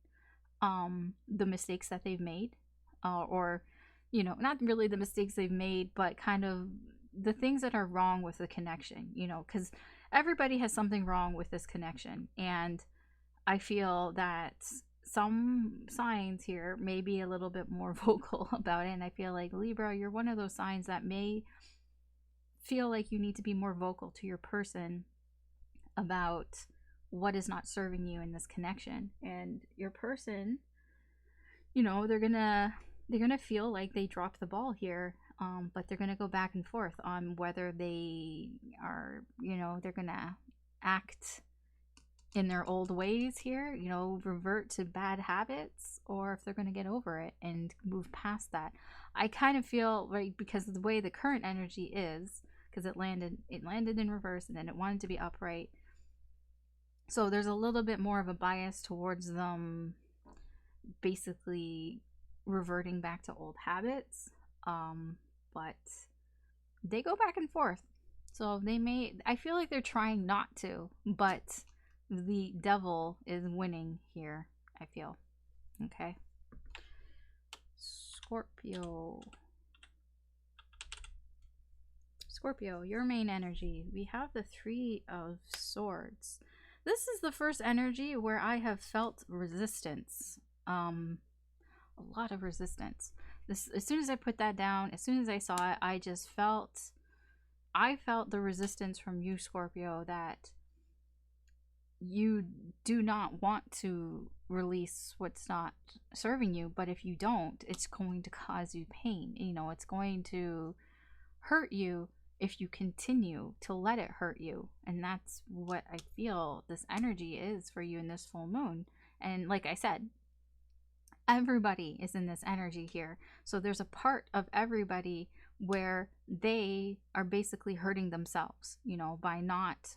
Speaker 1: the mistakes that they've made, or, you know, not really the mistakes they've made, but kind of the things that are wrong with the connection, you know, because everybody has something wrong with this connection. And I feel that some signs here may be a little bit more vocal about it. And I feel like, Libra, you're one of those signs that may feel like you need to be more vocal to your person about what is not serving you in this connection. And your person, you know, they're gonna feel like they dropped the ball here, but they're gonna go back and forth on whether they are, you know, they're gonna act in their old ways here, you know, revert to bad habits, or if they're going to get over it and move past that. I kind of feel like, because of the way the current energy is, because it landed in reverse and then it wanted to be upright, so there's a little bit more of a bias towards them basically reverting back to old habits. But they go back and forth, so I feel like they're trying not to, but the devil is winning here, I feel. Okay. Scorpio, your main energy. We have the Three of Swords. This is the first energy where I have felt resistance. A lot of resistance. This, as soon as I put that down, as soon as I saw it, I felt the resistance from you, Scorpio, that you do not want to release what's not serving you, but if you don't, it's going to cause you pain. You know, it's going to hurt you if you continue to let it hurt you. And that's what I feel this energy is for you in this full moon. And like I said, everybody is in this energy here. So there's a part of everybody where they are basically hurting themselves, you know, by not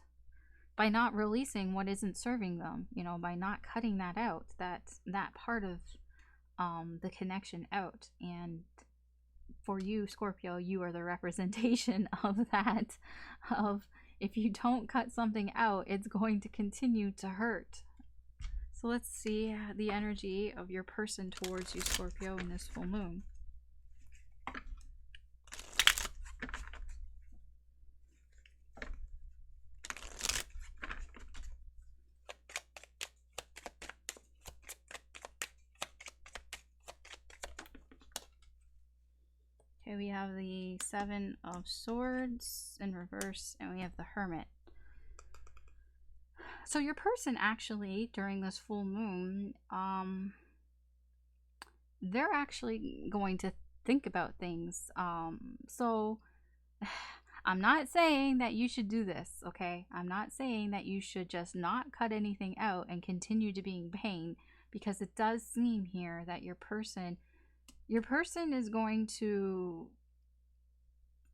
Speaker 1: releasing what isn't serving them, you know, by not cutting that out, that part of the connection out. And for you, Scorpio, you are the representation of that, of if you don't cut something out, it's going to continue to hurt. So let's see the energy of your person towards you, Scorpio, in this full moon. Okay, we have the Seven of Swords in reverse, and we have the Hermit. So your person actually, during this full moon, they're actually going to think about things. So I'm not saying that you should do this, okay? I'm not saying that you should just not cut anything out and continue to be in pain, because it does seem here that your person is going to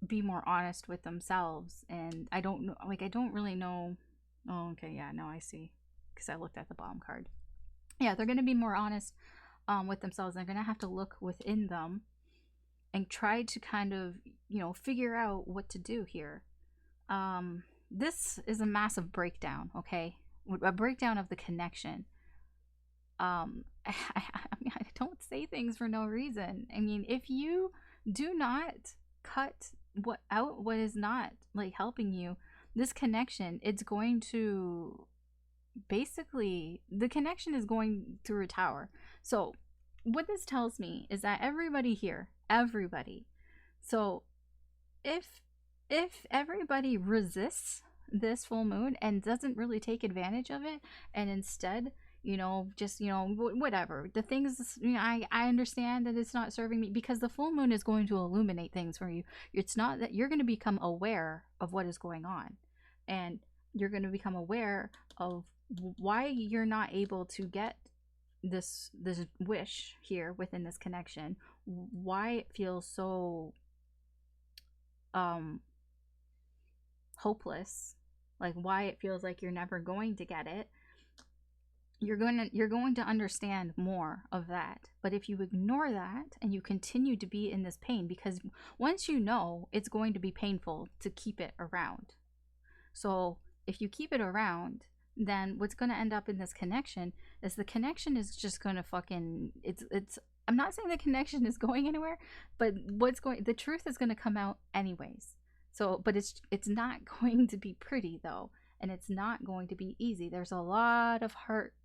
Speaker 1: be more honest with themselves. And I don't know, like, I don't really know. Oh, okay, yeah, no, I see, because I looked at the bottom card. Yeah, they're going to be more honest with themselves. They're going to have to look within them and try to kind of, you know, figure out what to do here. This is a massive breakdown, okay? A breakdown of the connection. I mean, I don't say things for no reason. I mean, if you do not cut what is not, like, helping you, this connection, it's going to basically, the connection is going through a tower. So what this tells me is that everybody here, so if everybody resists this full moon and doesn't really take advantage of it, and instead, you know, just, you know, whatever the things, you know, I understand that it's not serving me, because the full moon is going to illuminate things for you. It's not that you're going to become aware of what is going on, and you're going to become aware of why you're not able to get this wish here within this connection, why it feels so hopeless, like why it feels like you're never going to get it. you're going to understand more of that. But if you ignore that and you continue to be in this pain, because once you know, it's going to be painful to keep it around. So if you keep it around, then what's going to end up in this connection is the connection is just going to fucking, it's I'm not saying the connection is going anywhere, but the truth is going to come out anyways. So, but it's not going to be pretty though, and it's not going to be easy. There's a lot of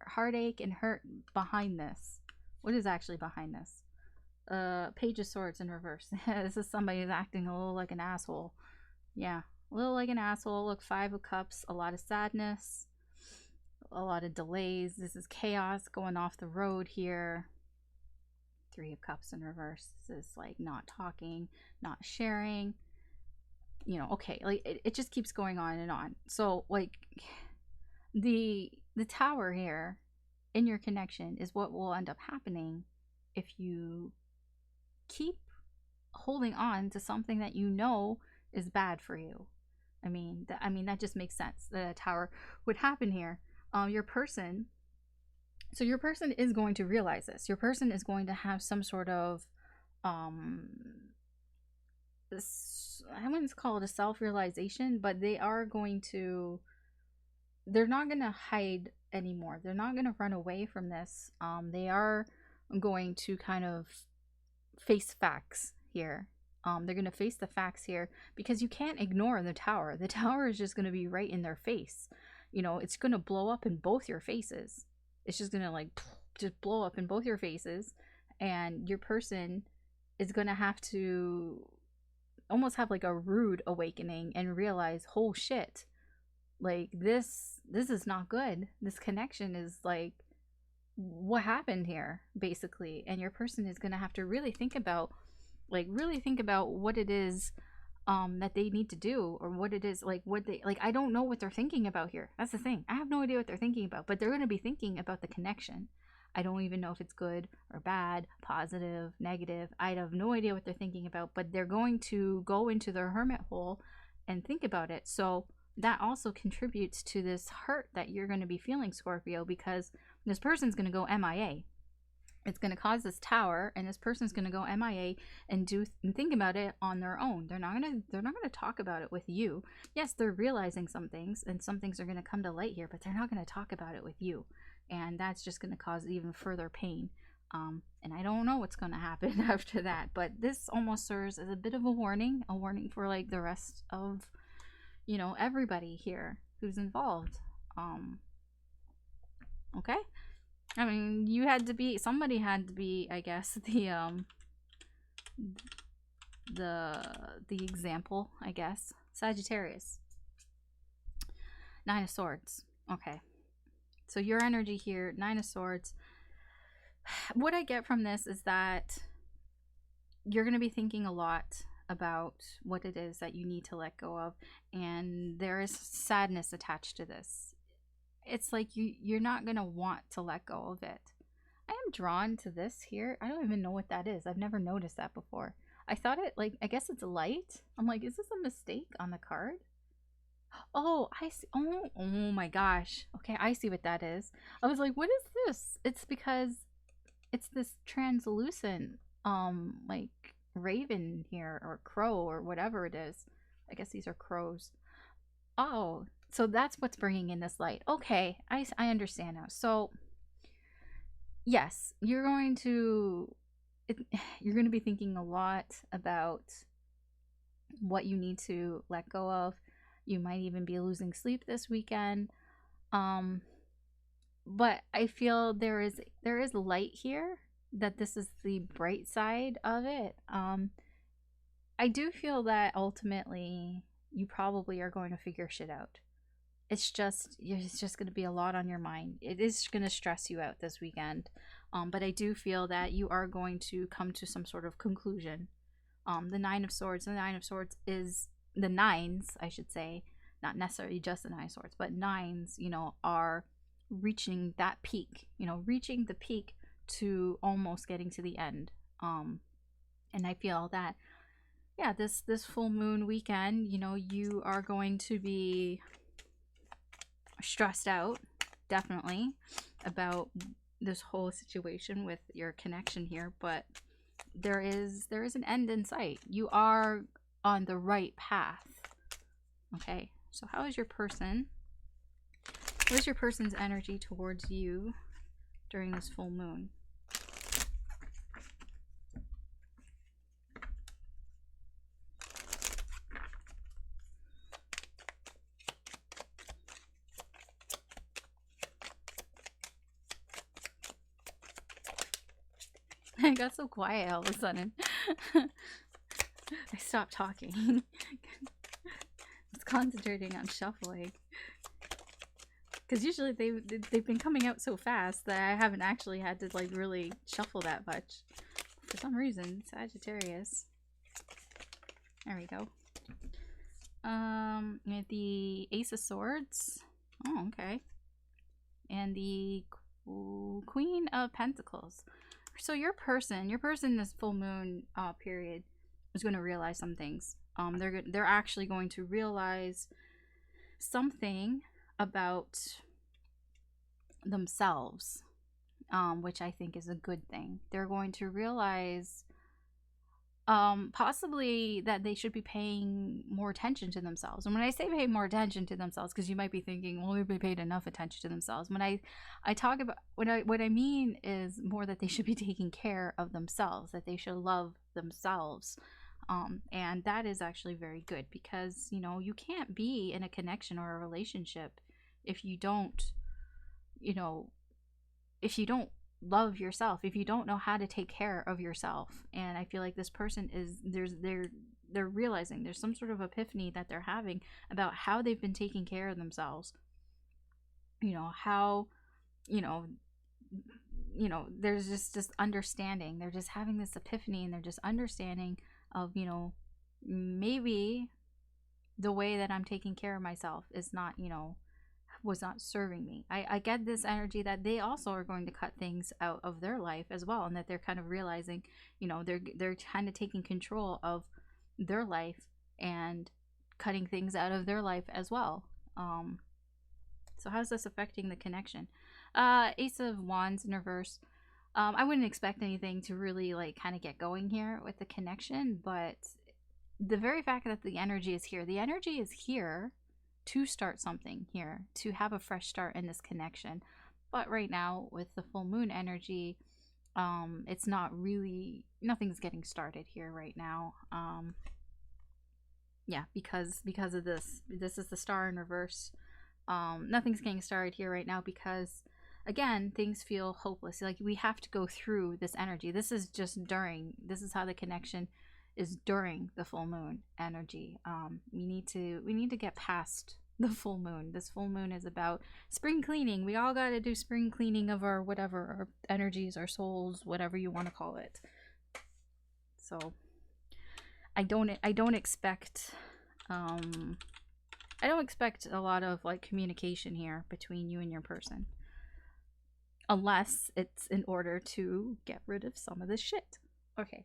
Speaker 1: heartache and hurt behind this. What is actually behind this? Page of Swords in reverse. This is somebody who's acting a little like an asshole. Yeah, a little like an asshole. Look, 5 of Cups, a lot of sadness, a lot of delays. This is chaos going off the road here. 3 of Cups in reverse. This is like not talking, not sharing. You know, okay, like it just keeps going on and on. So like the Tower here in your connection is what will end up happening if you keep holding on to something that you know is bad for you. I mean that just makes sense that a Tower would happen here. Your person is going to realize this. Your person is going to have some sort of I wouldn't call it a self-realization, but they're not going to hide anymore. They're not going to run away from this. They are going to kind of face facts here. They're going to face the facts here because you can't ignore the Tower. The Tower is just going to be right in their face. You know, it's going to blow up in both your faces. It's just going to like just blow up in both your faces, and your person is going to have to almost have like a rude awakening and realize, oh shit, like this is not good. This connection is like, what happened here, basically. And your person is going to have to really think about what it is that they need to do, or what it is I don't know what they're thinking about here. That's the thing. I have no idea what they're thinking about, but they're going to be thinking about the connection. I don't even know if it's good or bad, positive, negative. I have no idea what they're thinking about, but they're going to go into their hermit hole and think about it. So that also contributes to this hurt that you're going to be feeling, Scorpio, because this person's going to go MIA. It's going to cause this Tower, and this person's going to go MIA and think about it on their own. They're not going to talk about it with you. Yes, they're realizing some things, and some things are going to come to light here, but they're not going to talk about it with you. And that's just going to cause even further pain. And I don't know what's going to happen after that, but this almost serves as a bit of a warning for like the rest of, you know, everybody here who's involved. Okay. I mean, somebody had to be, I guess, the example, I guess. Sagittarius. 9 of Swords. Okay. So your energy here, 9 of Swords. What I get from this is that you're going to be thinking a lot about what it is that you need to let go of, and there is sadness attached to this. It's like you're not going to want to let go of it. I am drawn to this here. I don't even know what that is. I've never noticed that before. I thought I guess it's light. I'm like, is this a mistake on the card? Oh, I see. Oh my gosh. Okay, I see what that is. I was like, what is this? It's because it's this translucent, like raven here, or crow, or whatever it is. I guess these are crows. Oh, so that's what's bringing in this light. Okay, I understand now. So, yes, you're going to be thinking a lot about what you need to let go of. You might even be losing sleep this weekend. But I feel there is light here, that this is the bright side of it. I do feel that ultimately you probably are going to figure shit out. It's just going to be a lot on your mind. It is going to stress you out this weekend. But I do feel that you are going to come to some sort of conclusion. The 9 of Swords. The 9 of Swords is the 9s, I should say, not necessarily just the 9 of Swords, but 9s, you know, are reaching that peak, you know, reaching the peak to almost getting to the end. And I feel that, yeah, this full moon weekend, you know, you are going to be stressed out. definitely about this whole situation with your connection here, but there is an end in sight. You are on the right path. Okay, so how is your person? What is your person's energy towards you during this full moon? I got so quiet all of a sudden. I stopped talking. I was concentrating on shuffling. Because usually they've been coming out so fast that I haven't actually had to like really shuffle that much. For some reason, Sagittarius. There we go. We have the Ace of Swords. Oh, okay. And the Queen of Pentacles. So your person this full moon period is going to realize some things. They're actually going to realize something about themselves, which I think is a good thing. They're going to realize possibly that they should be paying more attention to themselves. And when I say pay more attention to themselves, because you might be thinking, well, they've paid enough attention to themselves. When I talk about what I mean is more that they should be taking care of themselves, that they should love themselves. And that is actually very good, because you know, you can't be in a connection or a relationship if you don't, you know, if you don't love yourself, if you don't know how to take care of yourself. And I feel like this person is they're realizing there's some sort of epiphany that they're having about how they've been taking care of themselves. You know, how, you know, there's just this understanding. They're just having this epiphany, and they're just understanding of, you know, maybe the way that I'm taking care of myself is not, you know, was not serving me. I get this energy that they also are going to cut things out of their life as well, and that they're kind of realizing, you know, they're kind of taking control of their life and cutting things out of their life as well. So how's this affecting the connection? Ace of Wands in reverse. I wouldn't expect anything to really like kind of get going here with the connection, but the very fact that the energy is here to start something here, to have a fresh start in this connection. But right now with the full moon energy, it's not really, nothing's getting started here right now. Yeah, because of this is the Star in reverse. Nothing's getting started here right now because, again, things feel hopeless. Like we have to go through this energy. This is how the connection is during the full moon energy. We need to get past the full moon. This full moon is about spring cleaning. We all got to do spring cleaning of our whatever, our energies, our souls, whatever you want to call it. So I don't expect a lot of like communication here between you and your person, unless it's in order to get rid of some of this shit. Okay,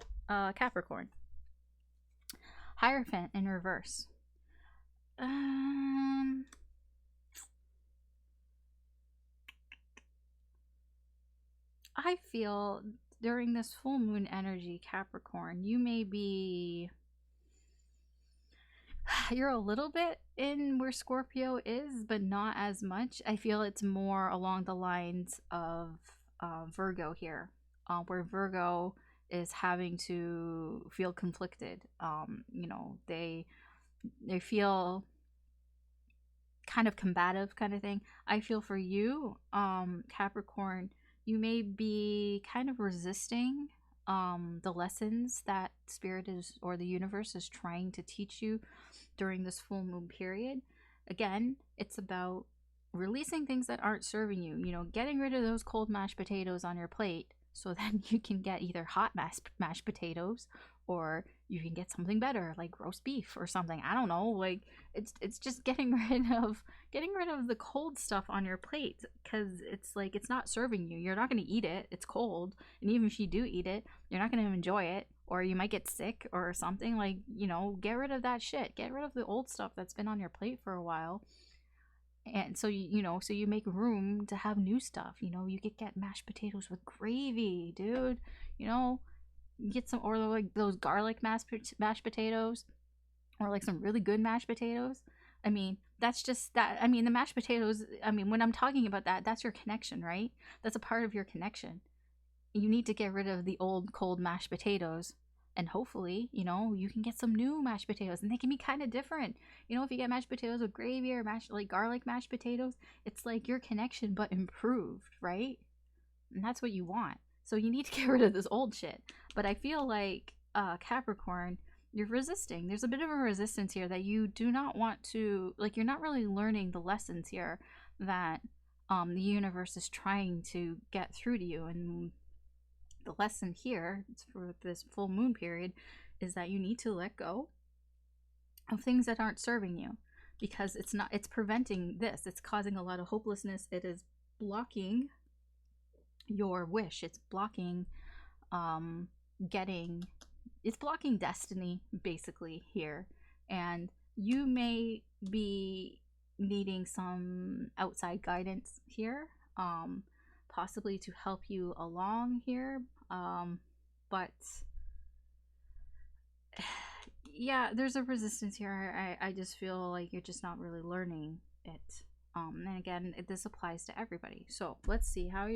Speaker 1: Capricorn. Hierophant in reverse. I feel during this full moon energy, Capricorn, you may be, you're a little bit in where Scorpio is, but not as much. I feel it's more along the lines of Virgo here, where Virgo is having to feel conflicted. You know, they feel kind of combative kind of thing. I feel for you, Capricorn, you may be kind of resisting the lessons that spirit is, or the universe is trying to teach you during this full moon period. Again, it's about releasing things that aren't serving you, you know, getting rid of those cold mashed potatoes on your plate so then you can get either hot mashed potatoes, or you can get something better like roast beef or something. I don't know, like it's just getting rid of the cold stuff on your plate, because it's like it's not serving you. You're not going to eat it, it's cold, and even if you do eat it, you're not going to enjoy it, or you might get sick or something. Like, you know, get rid of that shit. Get rid of the old stuff that's been on your plate for a while. And so so you make room to have new stuff. You could get mashed potatoes with gravy, dude. You know, get some, or like those garlic mashed potatoes, or like some really good mashed potatoes. I mean, that's just that. I mean, the mashed potatoes, I mean, when I'm talking about that, that's your connection, right? That's a part of your connection. You need to get rid of the old cold mashed potatoes, and hopefully you can get some new mashed potatoes, and they can be kind of different. If you get mashed potatoes with gravy, or like garlic mashed potatoes, it's like your connection but improved, right? And that's what you want. So you need to get rid of this old shit. But I feel like Capricorn, you're resisting. There's a bit of a resistance here that you do not want to, like, you're not really learning the lessons here that the universe is trying to get through to you. And the lesson here for this full moon period is that you need to let go of things that aren't serving you, because it's preventing this. It's causing a lot of hopelessness. It is blocking your wish. It's blocking it's blocking destiny, basically, here. And you may be needing some outside guidance here, possibly to help you along here. But yeah, there's a resistance here. I just feel like you're just not really learning it. And again, this applies to everybody. So let's see, what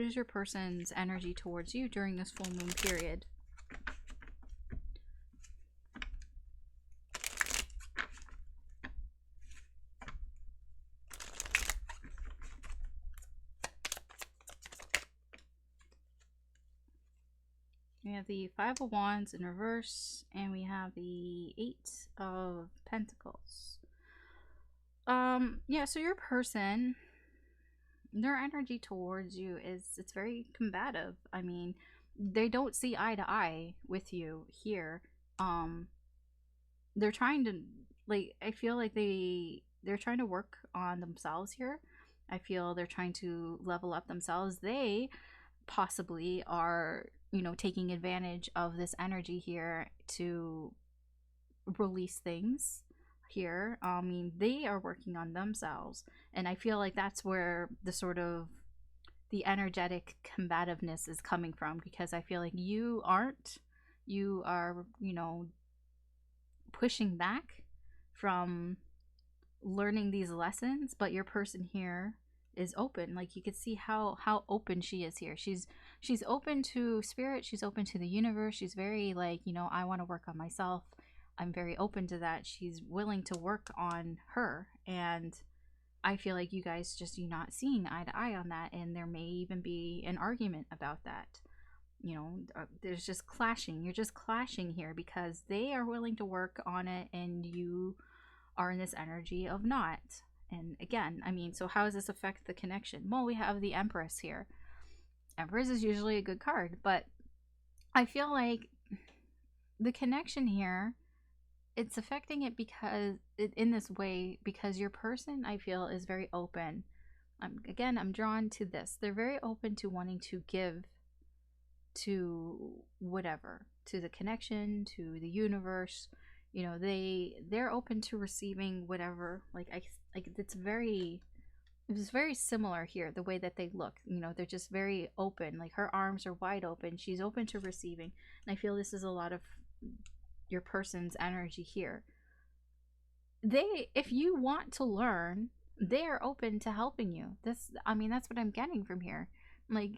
Speaker 1: is your person's energy towards you during this full moon period? We have the Five of Wands in reverse, and we have the Eight of Pentacles. Yeah, so your person, their energy towards you it's very combative. I mean, they don't see eye to eye with you here. They're trying to, like, I feel like they're trying to work on themselves here. I feel they're trying to level up themselves. They possibly are, taking advantage of this energy here to release things here. I mean, they are working on themselves, and I feel like that's where the sort of the energetic combativeness is coming from, because I feel like you are pushing back from learning these lessons, but your person here is open. Like, you could see how open she is here. She's open to spirit. She's open to the universe. She's very like, I want to work on myself. I'm very open to that. She's willing to work on her, and I feel like you guys just, you're not seeing eye to eye on that, and there may even be an argument about that. There's just clashing. You're just clashing here because they are willing to work on it, and you are in this energy of not. And again, I mean, so how does this affect the connection? Well, we have the Empress here. Empress is usually a good card, but I feel like the connection here, it's affecting it because in this way, because your person, I feel, is very open. I'm drawn to this. They're very open to wanting to give to whatever, to the connection, to the universe. They're open to receiving whatever. It's very similar here, the way that they look. They're just very open. Like, her arms are wide open. She's open to receiving. And I feel this is a lot of your person's energy here. If you want to learn, they are open to helping you. That's what I'm getting from here. Like,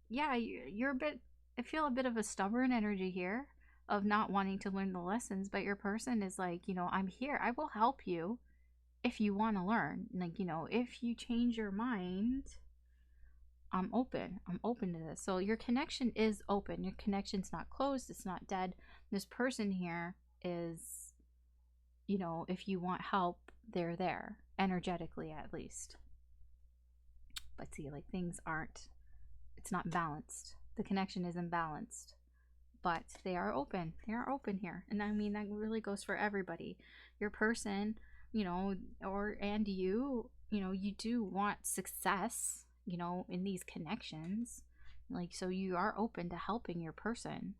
Speaker 1: yeah, you're a bit, I feel a bit of a stubborn energy here of not wanting to learn the lessons, but your person is like, I'm here. I will help you if you want to learn. Like, if you change your mind, I'm open. I'm open to this. So your connection is open. Your connection's not closed. It's not dead. This person here is, if you want help, they're there, energetically at least. But see, like, it's not balanced. The connection isn't balanced, but they are open. They are open here. And I mean, that really goes for everybody. Your person, and you do want success, in these connections. Like, so you are open to helping your person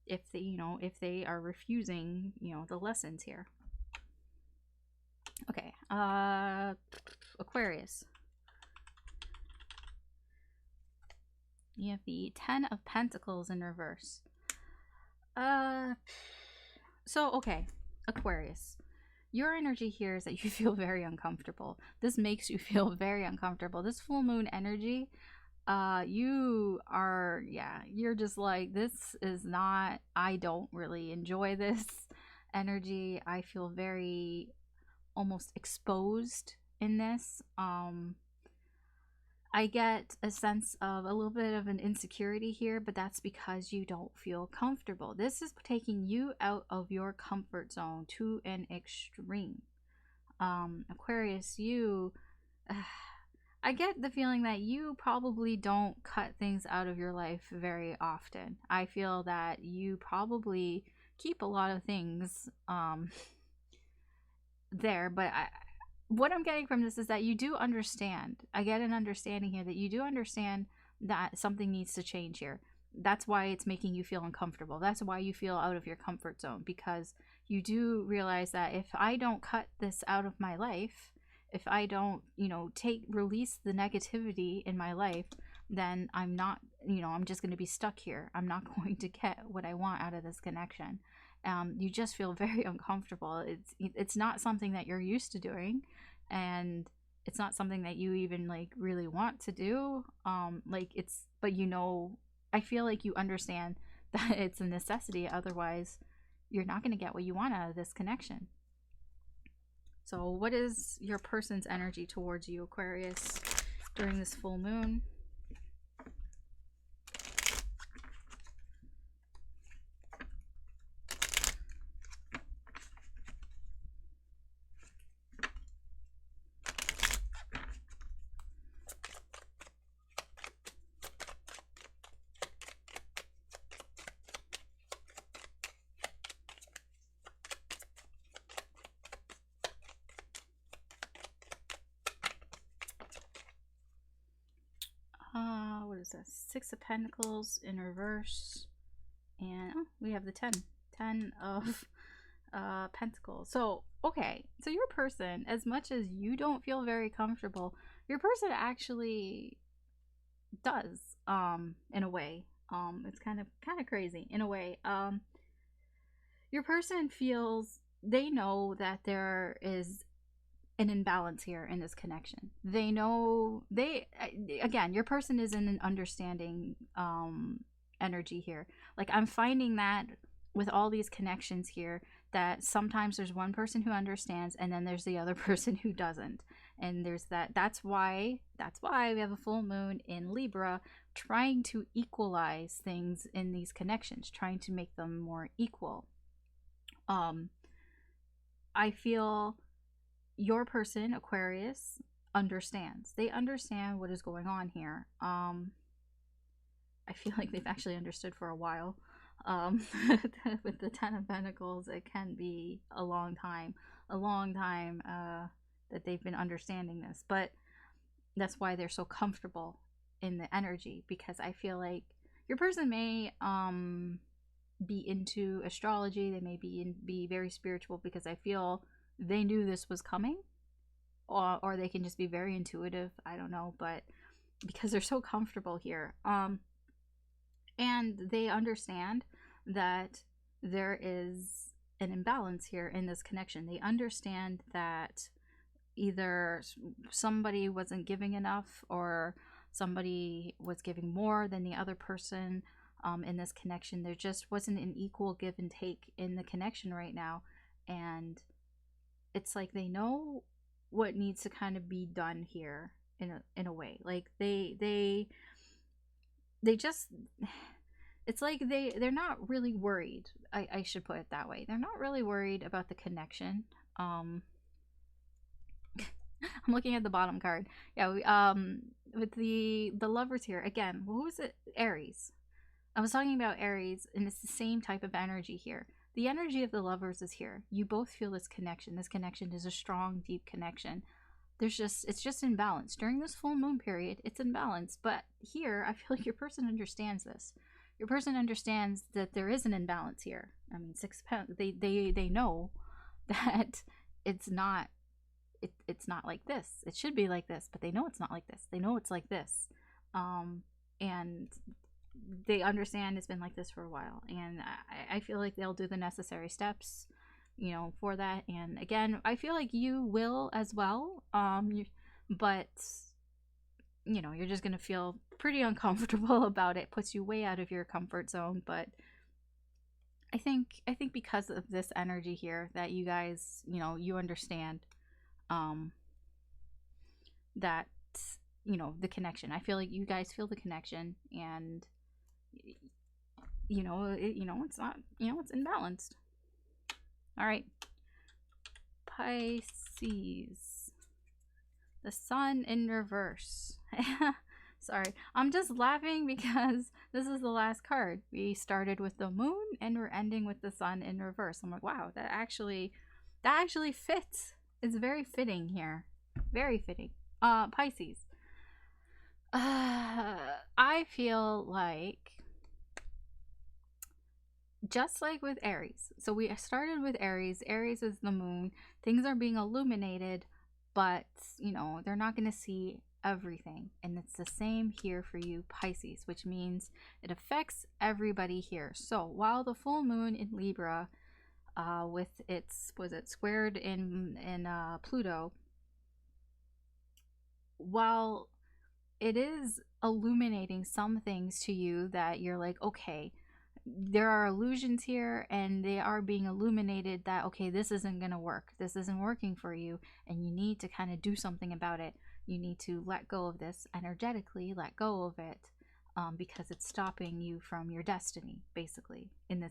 Speaker 1: if they are refusing, the lessons here. Okay. Aquarius. You have the 10 of Pentacles in reverse. So, okay. Aquarius. Your energy here is that you feel very uncomfortable. This makes you feel very uncomfortable. This full moon energy, you are, yeah, you're just like, this is not, I don't really enjoy this energy. I feel very almost exposed in this. I get a sense of a little bit of an insecurity here, but that's because you don't feel comfortable. This is taking you out of your comfort zone to an extreme. Aquarius, you, I get the feeling that you probably don't cut things out of your life very often. I feel that you probably keep a lot of things there, but what I'm getting from this is that you do understand. I get an understanding here that you do understand that something needs to change here. That's why it's making you feel uncomfortable. That's why you feel out of your comfort zone, because you do realize that if I don't cut this out of my life, if I don't, release the negativity in my life, then I'm not, I'm just going to be stuck here. I'm not going to get what I want out of this connection. You just feel very uncomfortable. It's not something that you're used to doing, and it's not something that you even like really want to do. But I feel like you understand that it's a necessity. Otherwise, you're not going to get what you want out of this connection. So, what is your person's energy towards you, Aquarius, during this full moon? What is this? 6 of Pentacles in reverse. And we have the 10 of Pentacles. So, okay. So your person, as much as you don't feel very comfortable, your person actually does, in a way. It's kind of crazy in a way. Your person feels, they know that there is an imbalance here in this connection. They know, again, your person is in an understanding energy here. Like, I'm finding that with all these connections here, that sometimes there's one person who understands and then there's the other person who doesn't. And there's that's why we have a full moon in Libra, trying to equalize things in these connections, trying to make them more equal. I feel your person, Aquarius, understands. They understand what is going on here. I feel like they've actually understood for a while. With the 10 of Pentacles, it can be a long time that they've been understanding this. But that's why they're so comfortable in the energy, because I feel like your person may be into astrology. They may be very spiritual, because I feel they knew this was coming, or they can just be very intuitive. I don't know, but because they're so comfortable here, and they understand that there is an imbalance here in this connection. They understand that either somebody wasn't giving enough, or somebody was giving more than the other person in this connection. There just wasn't an equal give and take in the connection right now, and it's like they know what needs to kind of be done here in a way. Like they just, it's like they're not really worried. I should put it that way. They're not really worried about the connection. I'm looking at the bottom card. Yeah, with the lovers here again. What was it? Aries. I was talking about Aries, and it's the same type of energy here. The energy of the lovers is here. You both feel this connection. This connection is a strong, deep connection. It's just in balance. During this full moon period, it's in balance. But here, I feel like your person understands this. Your person understands that there is an imbalance here. I mean, they know that it's not it's not like this. It should be like this, but they know it's not like this. They know it's like this. And they understand it's been like this for a while. And I feel like they'll do the necessary steps, you know, for that. And again, I feel like you will as well. But you know, you're just gonna feel pretty uncomfortable about it. Puts you way out of your comfort zone. But I think because of this energy here that you guys, you know, you understand that, you know, the connection. I feel like you guys feel the connection, and you know, it's not, you know, it's imbalanced. All right, Pisces, the sun in reverse. Sorry, I'm just laughing because this is the last card. We started with the moon and we're ending with the sun in reverse. I'm like, wow, that actually fits. It's very fitting here. Very fitting. Pisces. I feel like, just like with Aries. So we started with Aries. Aries is the moon. Things are being illuminated, but, you know, they're not going to see everything. And it's the same here for you, Pisces, which means it affects everybody here. So while the full moon in Libra, with its, was it squared in Pluto, while it is illuminating some things to you that you're like, okay, there are illusions here, and they are being illuminated that, okay, this isn't going to work. This isn't working for you, and you need to kind of do something about it. You need to let go of this energetically, let go of it, because it's stopping you from your destiny, basically, in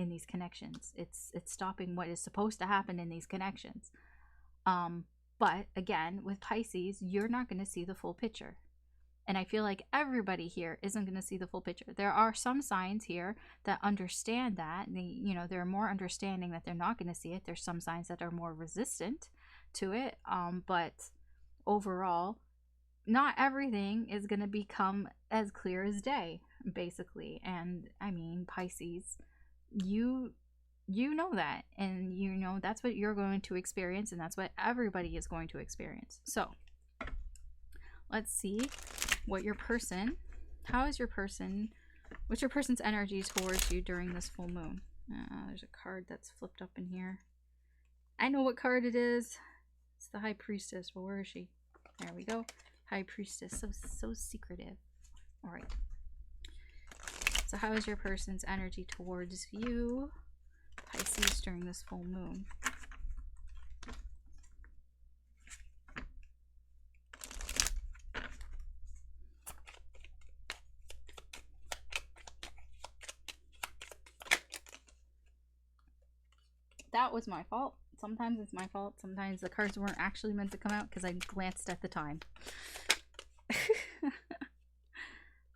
Speaker 1: these connections. It's stopping what is supposed to happen in these connections. But again, with Pisces, you're not going to see the full picture. And I feel like everybody here isn't going to see the full picture. There are some signs here that understand that. They're more understanding that they're not going to see it. There's some signs that are more resistant to it. But overall, not everything is going to become as clear as day, basically. And I mean, Pisces, you know that. And you know that's what you're going to experience. And that's what everybody is going to experience. So let's see what's your person's energy towards you during this full moon. There's a card that's flipped up in here. I know what card it is. It's the High Priestess. Well, where is she? There we go. High Priestess. So secretive. All right. So how is your person's energy towards you, Pisces, during this full moon? That was my fault. Sometimes it's my fault. Sometimes the cards weren't actually meant to come out because I glanced at the time.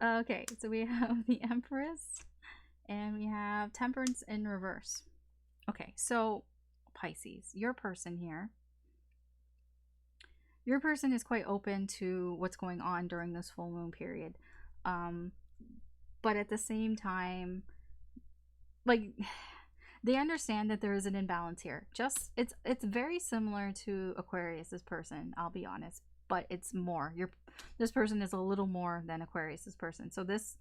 Speaker 1: Okay, so we have the Empress and we have Temperance in reverse. Okay, so Pisces, your person here. Your person is quite open to what's going on during this full moon period. But at the same time, like, they understand that there is an imbalance here. Just it's very similar to Aquarius's person, I'll be honest, but it's more. This person is a little more than Aquarius's person. So this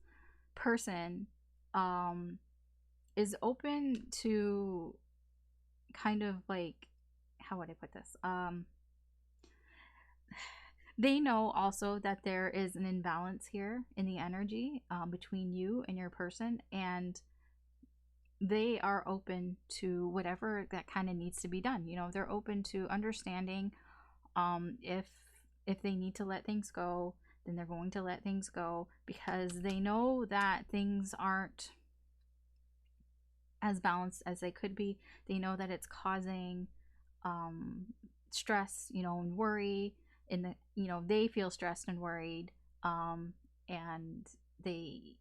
Speaker 1: person is open to kind of like, how would I put this? They know also that there is an imbalance here in the energy between you and your person, and they are open to whatever that kind of needs to be done. You know, they're open to understanding if they need to let things go, then they're going to let things go, because they know that things aren't as balanced as they could be. They know that it's causing stress, you know, and worry, they feel stressed and worried, and they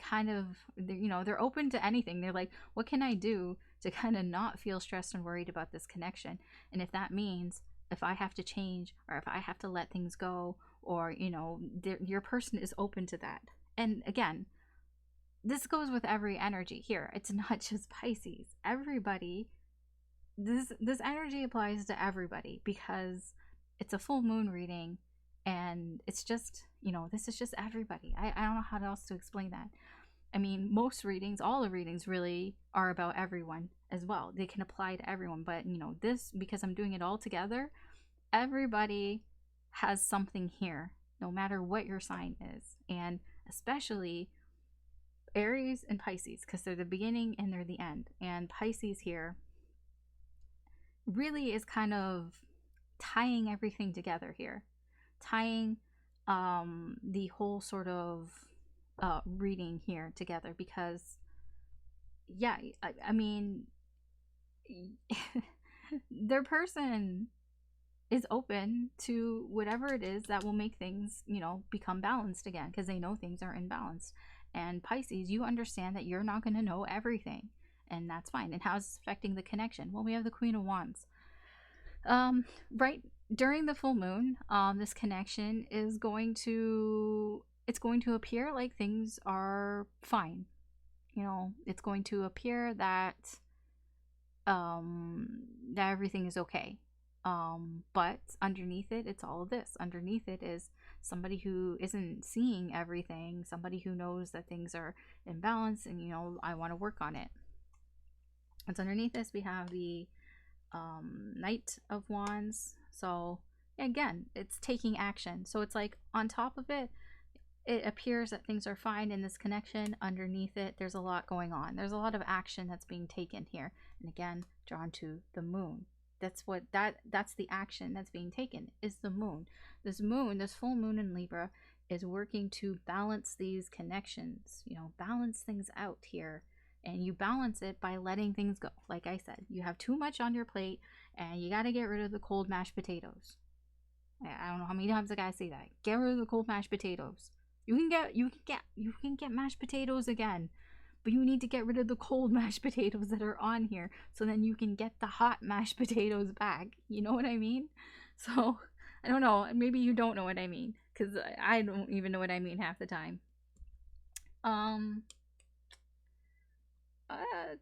Speaker 1: kind of, they're open to anything. They're like, what can I do to kind of not feel stressed and worried about this connection? And if that means if I have to change, or if I have to let things go, or your person is open to that. And again, this goes with every energy here. It's not just Pisces. Everybody this energy applies to everybody because it's a full moon reading, and it's just, you know, this is just everybody. I don't know how else to explain that. I mean, most readings, all the readings really are about everyone as well. They can apply to everyone, but you know, this, because I'm doing it all together, everybody has something here, no matter what your sign is. And especially Aries and Pisces, because they're the beginning and they're the end. And Pisces here really is kind of tying everything together here, tying the whole sort of reading here together, because yeah, I mean, their person is open to whatever it is that will make things, you know, become balanced again, because they know things are imbalanced. And Pisces, you understand that you're not going to know everything, and that's fine. And how is this affecting the connection? Well, we have the Queen of Wands. Right during the full moon, this connection is going to, it's going to appear like things are fine. You know, it's going to appear that that everything is okay. But underneath it, it's all of this. Underneath it is somebody who isn't seeing everything, somebody who knows that things are in balance, and you know, I want to work on it. And so underneath this, we have the Knight of Wands. So again, it's taking action. So it's like on top of it, it appears that things are fine in this connection. Underneath it, there's a lot going on. There's a lot of action that's being taken here. And again, drawn to the moon. That's what that's the action that's being taken, is the moon. This moon, this full moon in Libra, is working to balance these connections, you know, balance things out here. And you balance it by letting things go. Like I said, you have too much on your plate and you got to get rid of the cold mashed potatoes. I don't know how many times I gotta say that. Get rid of the cold mashed potatoes. You can get mashed potatoes again, but you need to get rid of the cold mashed potatoes that are on here, so then you can get the hot mashed potatoes back. You know what I mean? So I don't know, maybe you don't know what I mean, because I don't even know what I mean half the time.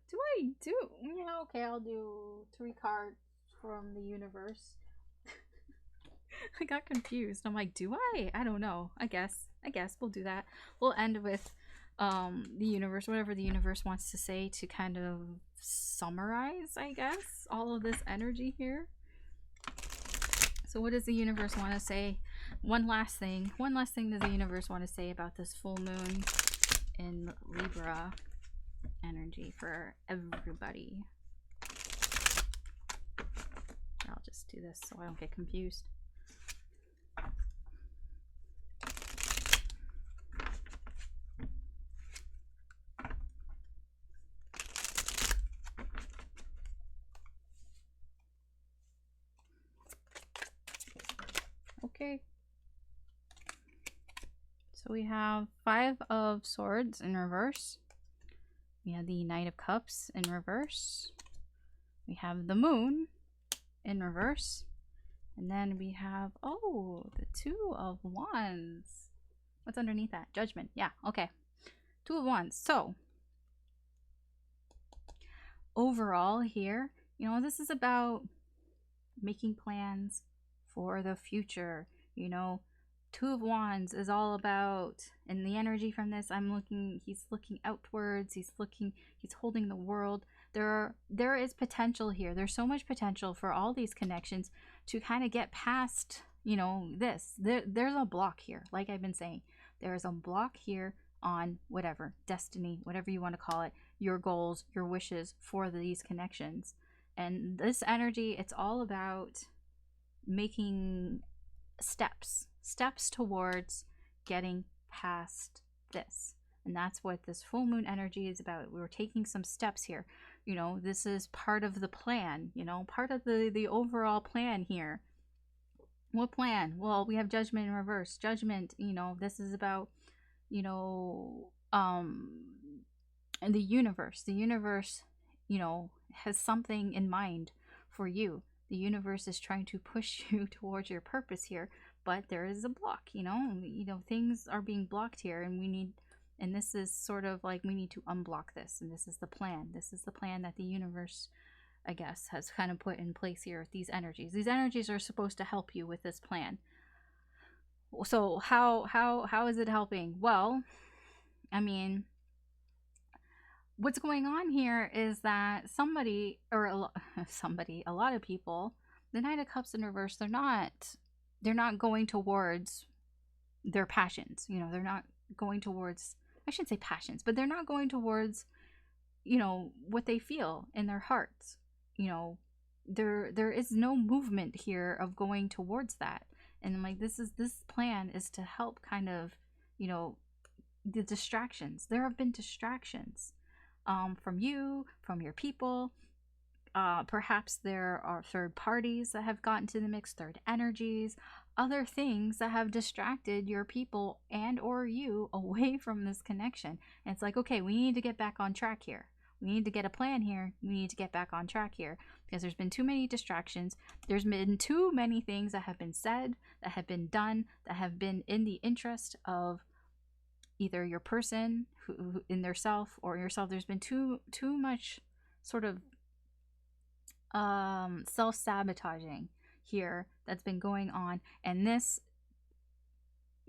Speaker 1: Do I do, yeah, okay, I'll do 3 cards from the universe. I got confused. I'm like, do I don't know. I guess we'll do that. We'll end with the universe, whatever the universe wants to say, to kind of summarize, I guess, all of this energy here. So what does the universe want to say? One last thing does the universe want to say about this full moon in Libra energy for everybody? I'll just do this so I don't get confused. Okay. So we have 5 of Swords in reverse. We have the Knight of Cups in reverse. We have the Moon in reverse. And then we have, oh, the 2 of Wands. What's underneath that? Judgment. Yeah, okay. 2 of Wands. So, overall here, you know, this is about making plans for the future. You know, 2 of Wands is all about, and the energy from this, he's looking outwards, he's holding the world. There is potential here. There's so much potential for all these connections to kind of get past, you know, this. There's a block here. Like I've been saying, there is a block here on whatever, destiny, whatever you want to call it, your goals, your wishes for these connections. And this energy, it's all about making steps towards getting past this. And that's what this full moon energy is about. We're taking some steps here. You know, this is part of the plan, you know, part of the overall plan here. What plan? Well, we have Judgment in reverse. Judgment, you know, this is about, you know, and the universe, you know, has something in mind for you. The universe is trying to push you towards your purpose here, but there is a block, you know, things are being blocked here, and this is sort of like, we need to unblock this, and this is the plan. This is the plan that the universe I guess, has kind of put in place here with these energies. These energies are supposed to help you with this plan. So how is it helping? Well, I mean, what's going on here is that somebody, or a lot of people, the Knight of Cups in reverse, they're not going towards their passions. You know, they're not going towards, I shouldn't say passions, but they're not going towards, you know, what they feel in their hearts. You know, there is no movement here of going towards that. And I'm like, this plan is to help kind of, you know, the distractions. There have been distractions from you, from your people. Perhaps there are third parties that have gotten to the mix, third energies, other things that have distracted your people and or you away from this connection. And it's like, okay, we need to get back on track here. We need to get a plan here. We need to get back on track here because there's been too many distractions. There's been too many things that have been said, that have been done, that have been in the interest of either your person who in their self or yourself. There's been too much sort of self-sabotaging here that's been going on, and this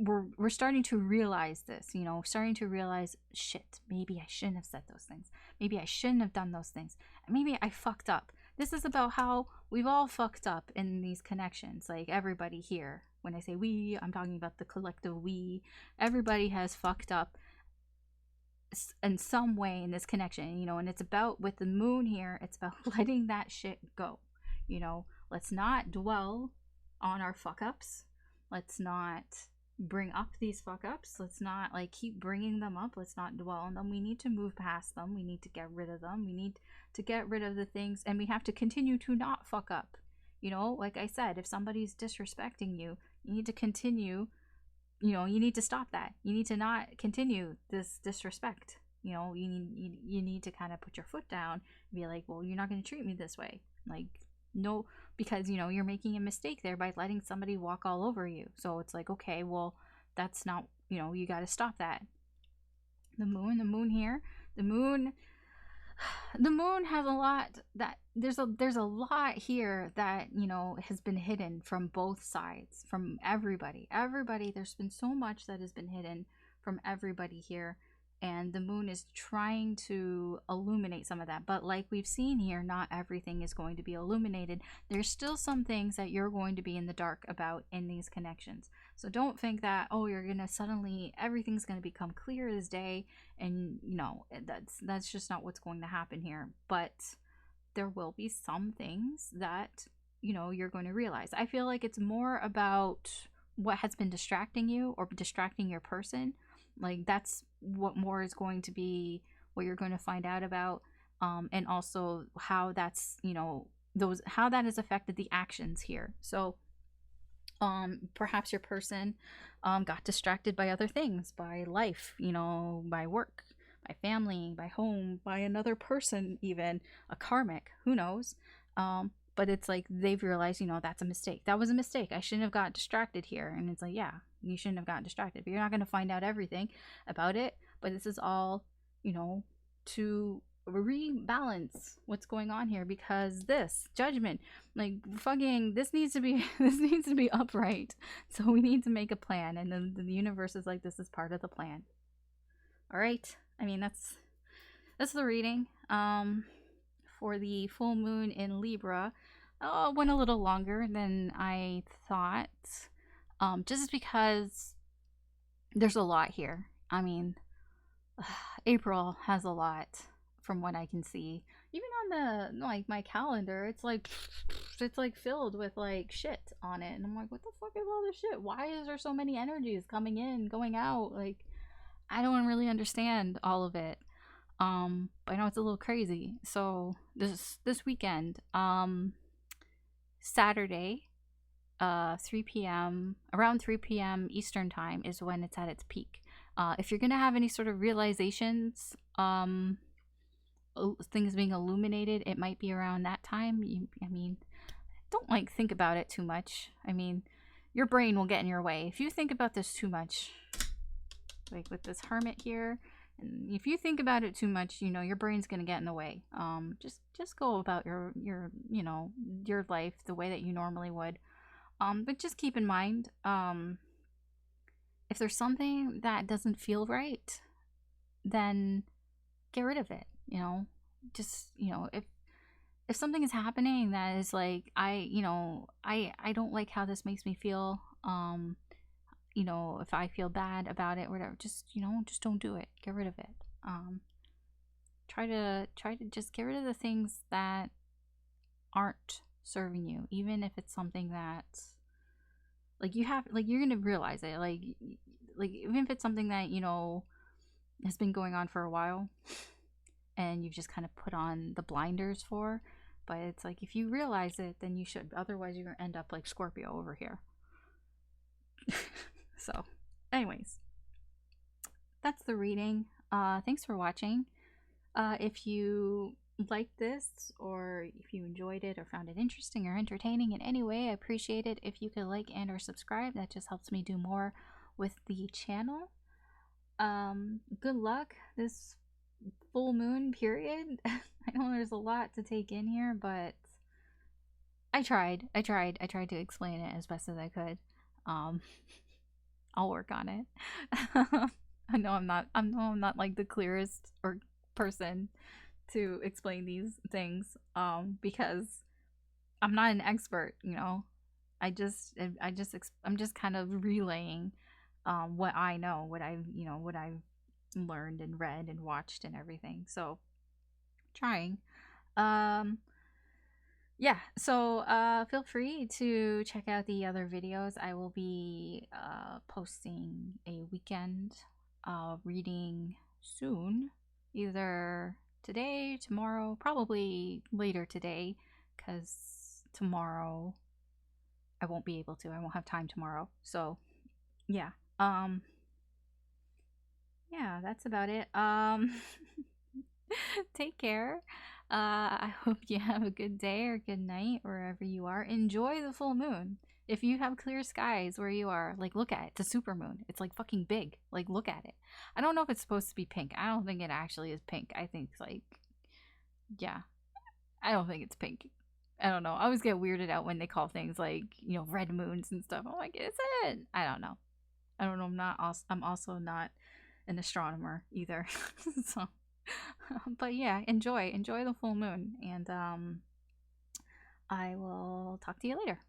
Speaker 1: we're starting to realize this, you know, starting to realize, shit, maybe I shouldn't have said those things, maybe I shouldn't have done those things, maybe I fucked up. This is about how we've all fucked up in these connections, like everybody here. When I say we, I'm talking about the collective we. Everybody has fucked up in some way in this connection, you know, and it's about, with the moon here, it's about letting that shit go. You know, let's not dwell on our fuck ups. Let's not bring up these fuck ups. Let's not like keep bringing them up. Let's not dwell on them. We need to move past them. We need to get rid of them. We need to get rid of the things, and we have to continue to not fuck up. You know, like I said, if somebody's disrespecting you, you need to continue, you know, you need to stop that. You need to not continue this disrespect. You know, you need to kind of put your foot down and be like, well, you're not going to treat me this way. Like, no, because, you know, you're making a mistake there by letting somebody walk all over you. So it's like, okay, well, that's not, you know, you got to stop that. The moon here, the moon has a lot that there's a lot here that, you know, has been hidden from both sides, from everybody. There's been so much that has been hidden from everybody here, and the moon is trying to illuminate some of that. But like we've seen here, not everything is going to be illuminated. There's still some things that you're going to be in the dark about in these connections. So don't think that, oh, you're gonna suddenly, everything's gonna become clear as day, and no, that's just not what's going to happen here. But there will be some things that, you know, you're going to realize. I feel like it's more about what has been distracting you or distracting your person. Like, that's what more is going to be what you're going to find out about, and also how that's, you know, how that has affected the actions here. So perhaps your person got distracted by other things, by life, you know, by work, by family, by home, by another person, even a karmic, who knows. But it's like they've realized, you know, that's a mistake. That was a mistake. I shouldn't have got distracted here. And it's like, yeah, you shouldn't have gotten distracted. But you're not going to find out everything about it. But this is all, you know, to rebalance what's going on here, because this judgment, like, fucking, this needs to be upright. So we need to make a plan, and then the universe is like, this is part of the plan. All right, I mean, that's the reading for the full moon in Libra. Went a little longer than I thought, just because there's a lot here. I mean, April has a lot from what I can see. Even on the, like, my calendar, it's like filled with like shit on it, and I'm like, what the fuck is all this shit? Why is there so many energies coming in, going out? Like, I don't really understand all of it. But I know it's a little crazy. So this weekend, Saturday, 3 p.m. around 3 p.m. Eastern time is when it's at its peak. If you're gonna have any sort of realizations, things being illuminated, it might be around that time. I mean, don't like think about it too much. I mean, your brain will get in your way if you think about this too much. Like with this Hermit here And if you think about it too much, you know, your brain's gonna get in the way. Just go about you know, your life the way that you normally would. But just keep in mind, if there's something that doesn't feel right, then get rid of it. You know, just, you know, if something is happening that is like, you know, I don't like how this makes me feel. You know, if I feel bad about it, whatever, just, you know, just don't do it. Get rid of it. Try to just get rid of the things that aren't serving you, even if it's something that, like, you have, like, you're gonna realize it, like even if it's something that, you know, has been going on for a while and you've just kind of put on the blinders for. But it's like, if you realize it, then you should, otherwise you're gonna end up like Scorpio over here. So anyways, that's the reading. Thanks for watching. If you liked this, or if you enjoyed it or found it interesting or entertaining in any way, I appreciate it if you could like and or subscribe. That just helps me do more with the channel. Good luck this full moon period. I know there's a lot to take in here, but I tried to explain it as best as I could. I'll work on it. I know I'm not like the clearest or person to explain these things, because I'm not an expert, you know. I'm just kind of relaying what I know, what I've learned and read and watched and everything. So trying. Yeah, so feel free to check out the other videos. I will be posting a weekend reading soon, either today, tomorrow, probably later today, because tomorrow I won't be able to. I won't have time tomorrow. So yeah, yeah, that's about it. Take care. I hope you have a good day or good night wherever you are. Enjoy the full moon. If you have clear skies where you are, like, look at it. It's a super moon. It's like fucking big. Like, look at it. I don't know if it's supposed to be pink. I don't think it actually is pink. I think it's like, yeah, I don't think it's pink. I don't know. I always get weirded out when they call things like, you know, red moons and stuff. I'm like, is it? I don't know. I'm also not an astronomer either. So but yeah, enjoy the full moon, and I will talk to you later.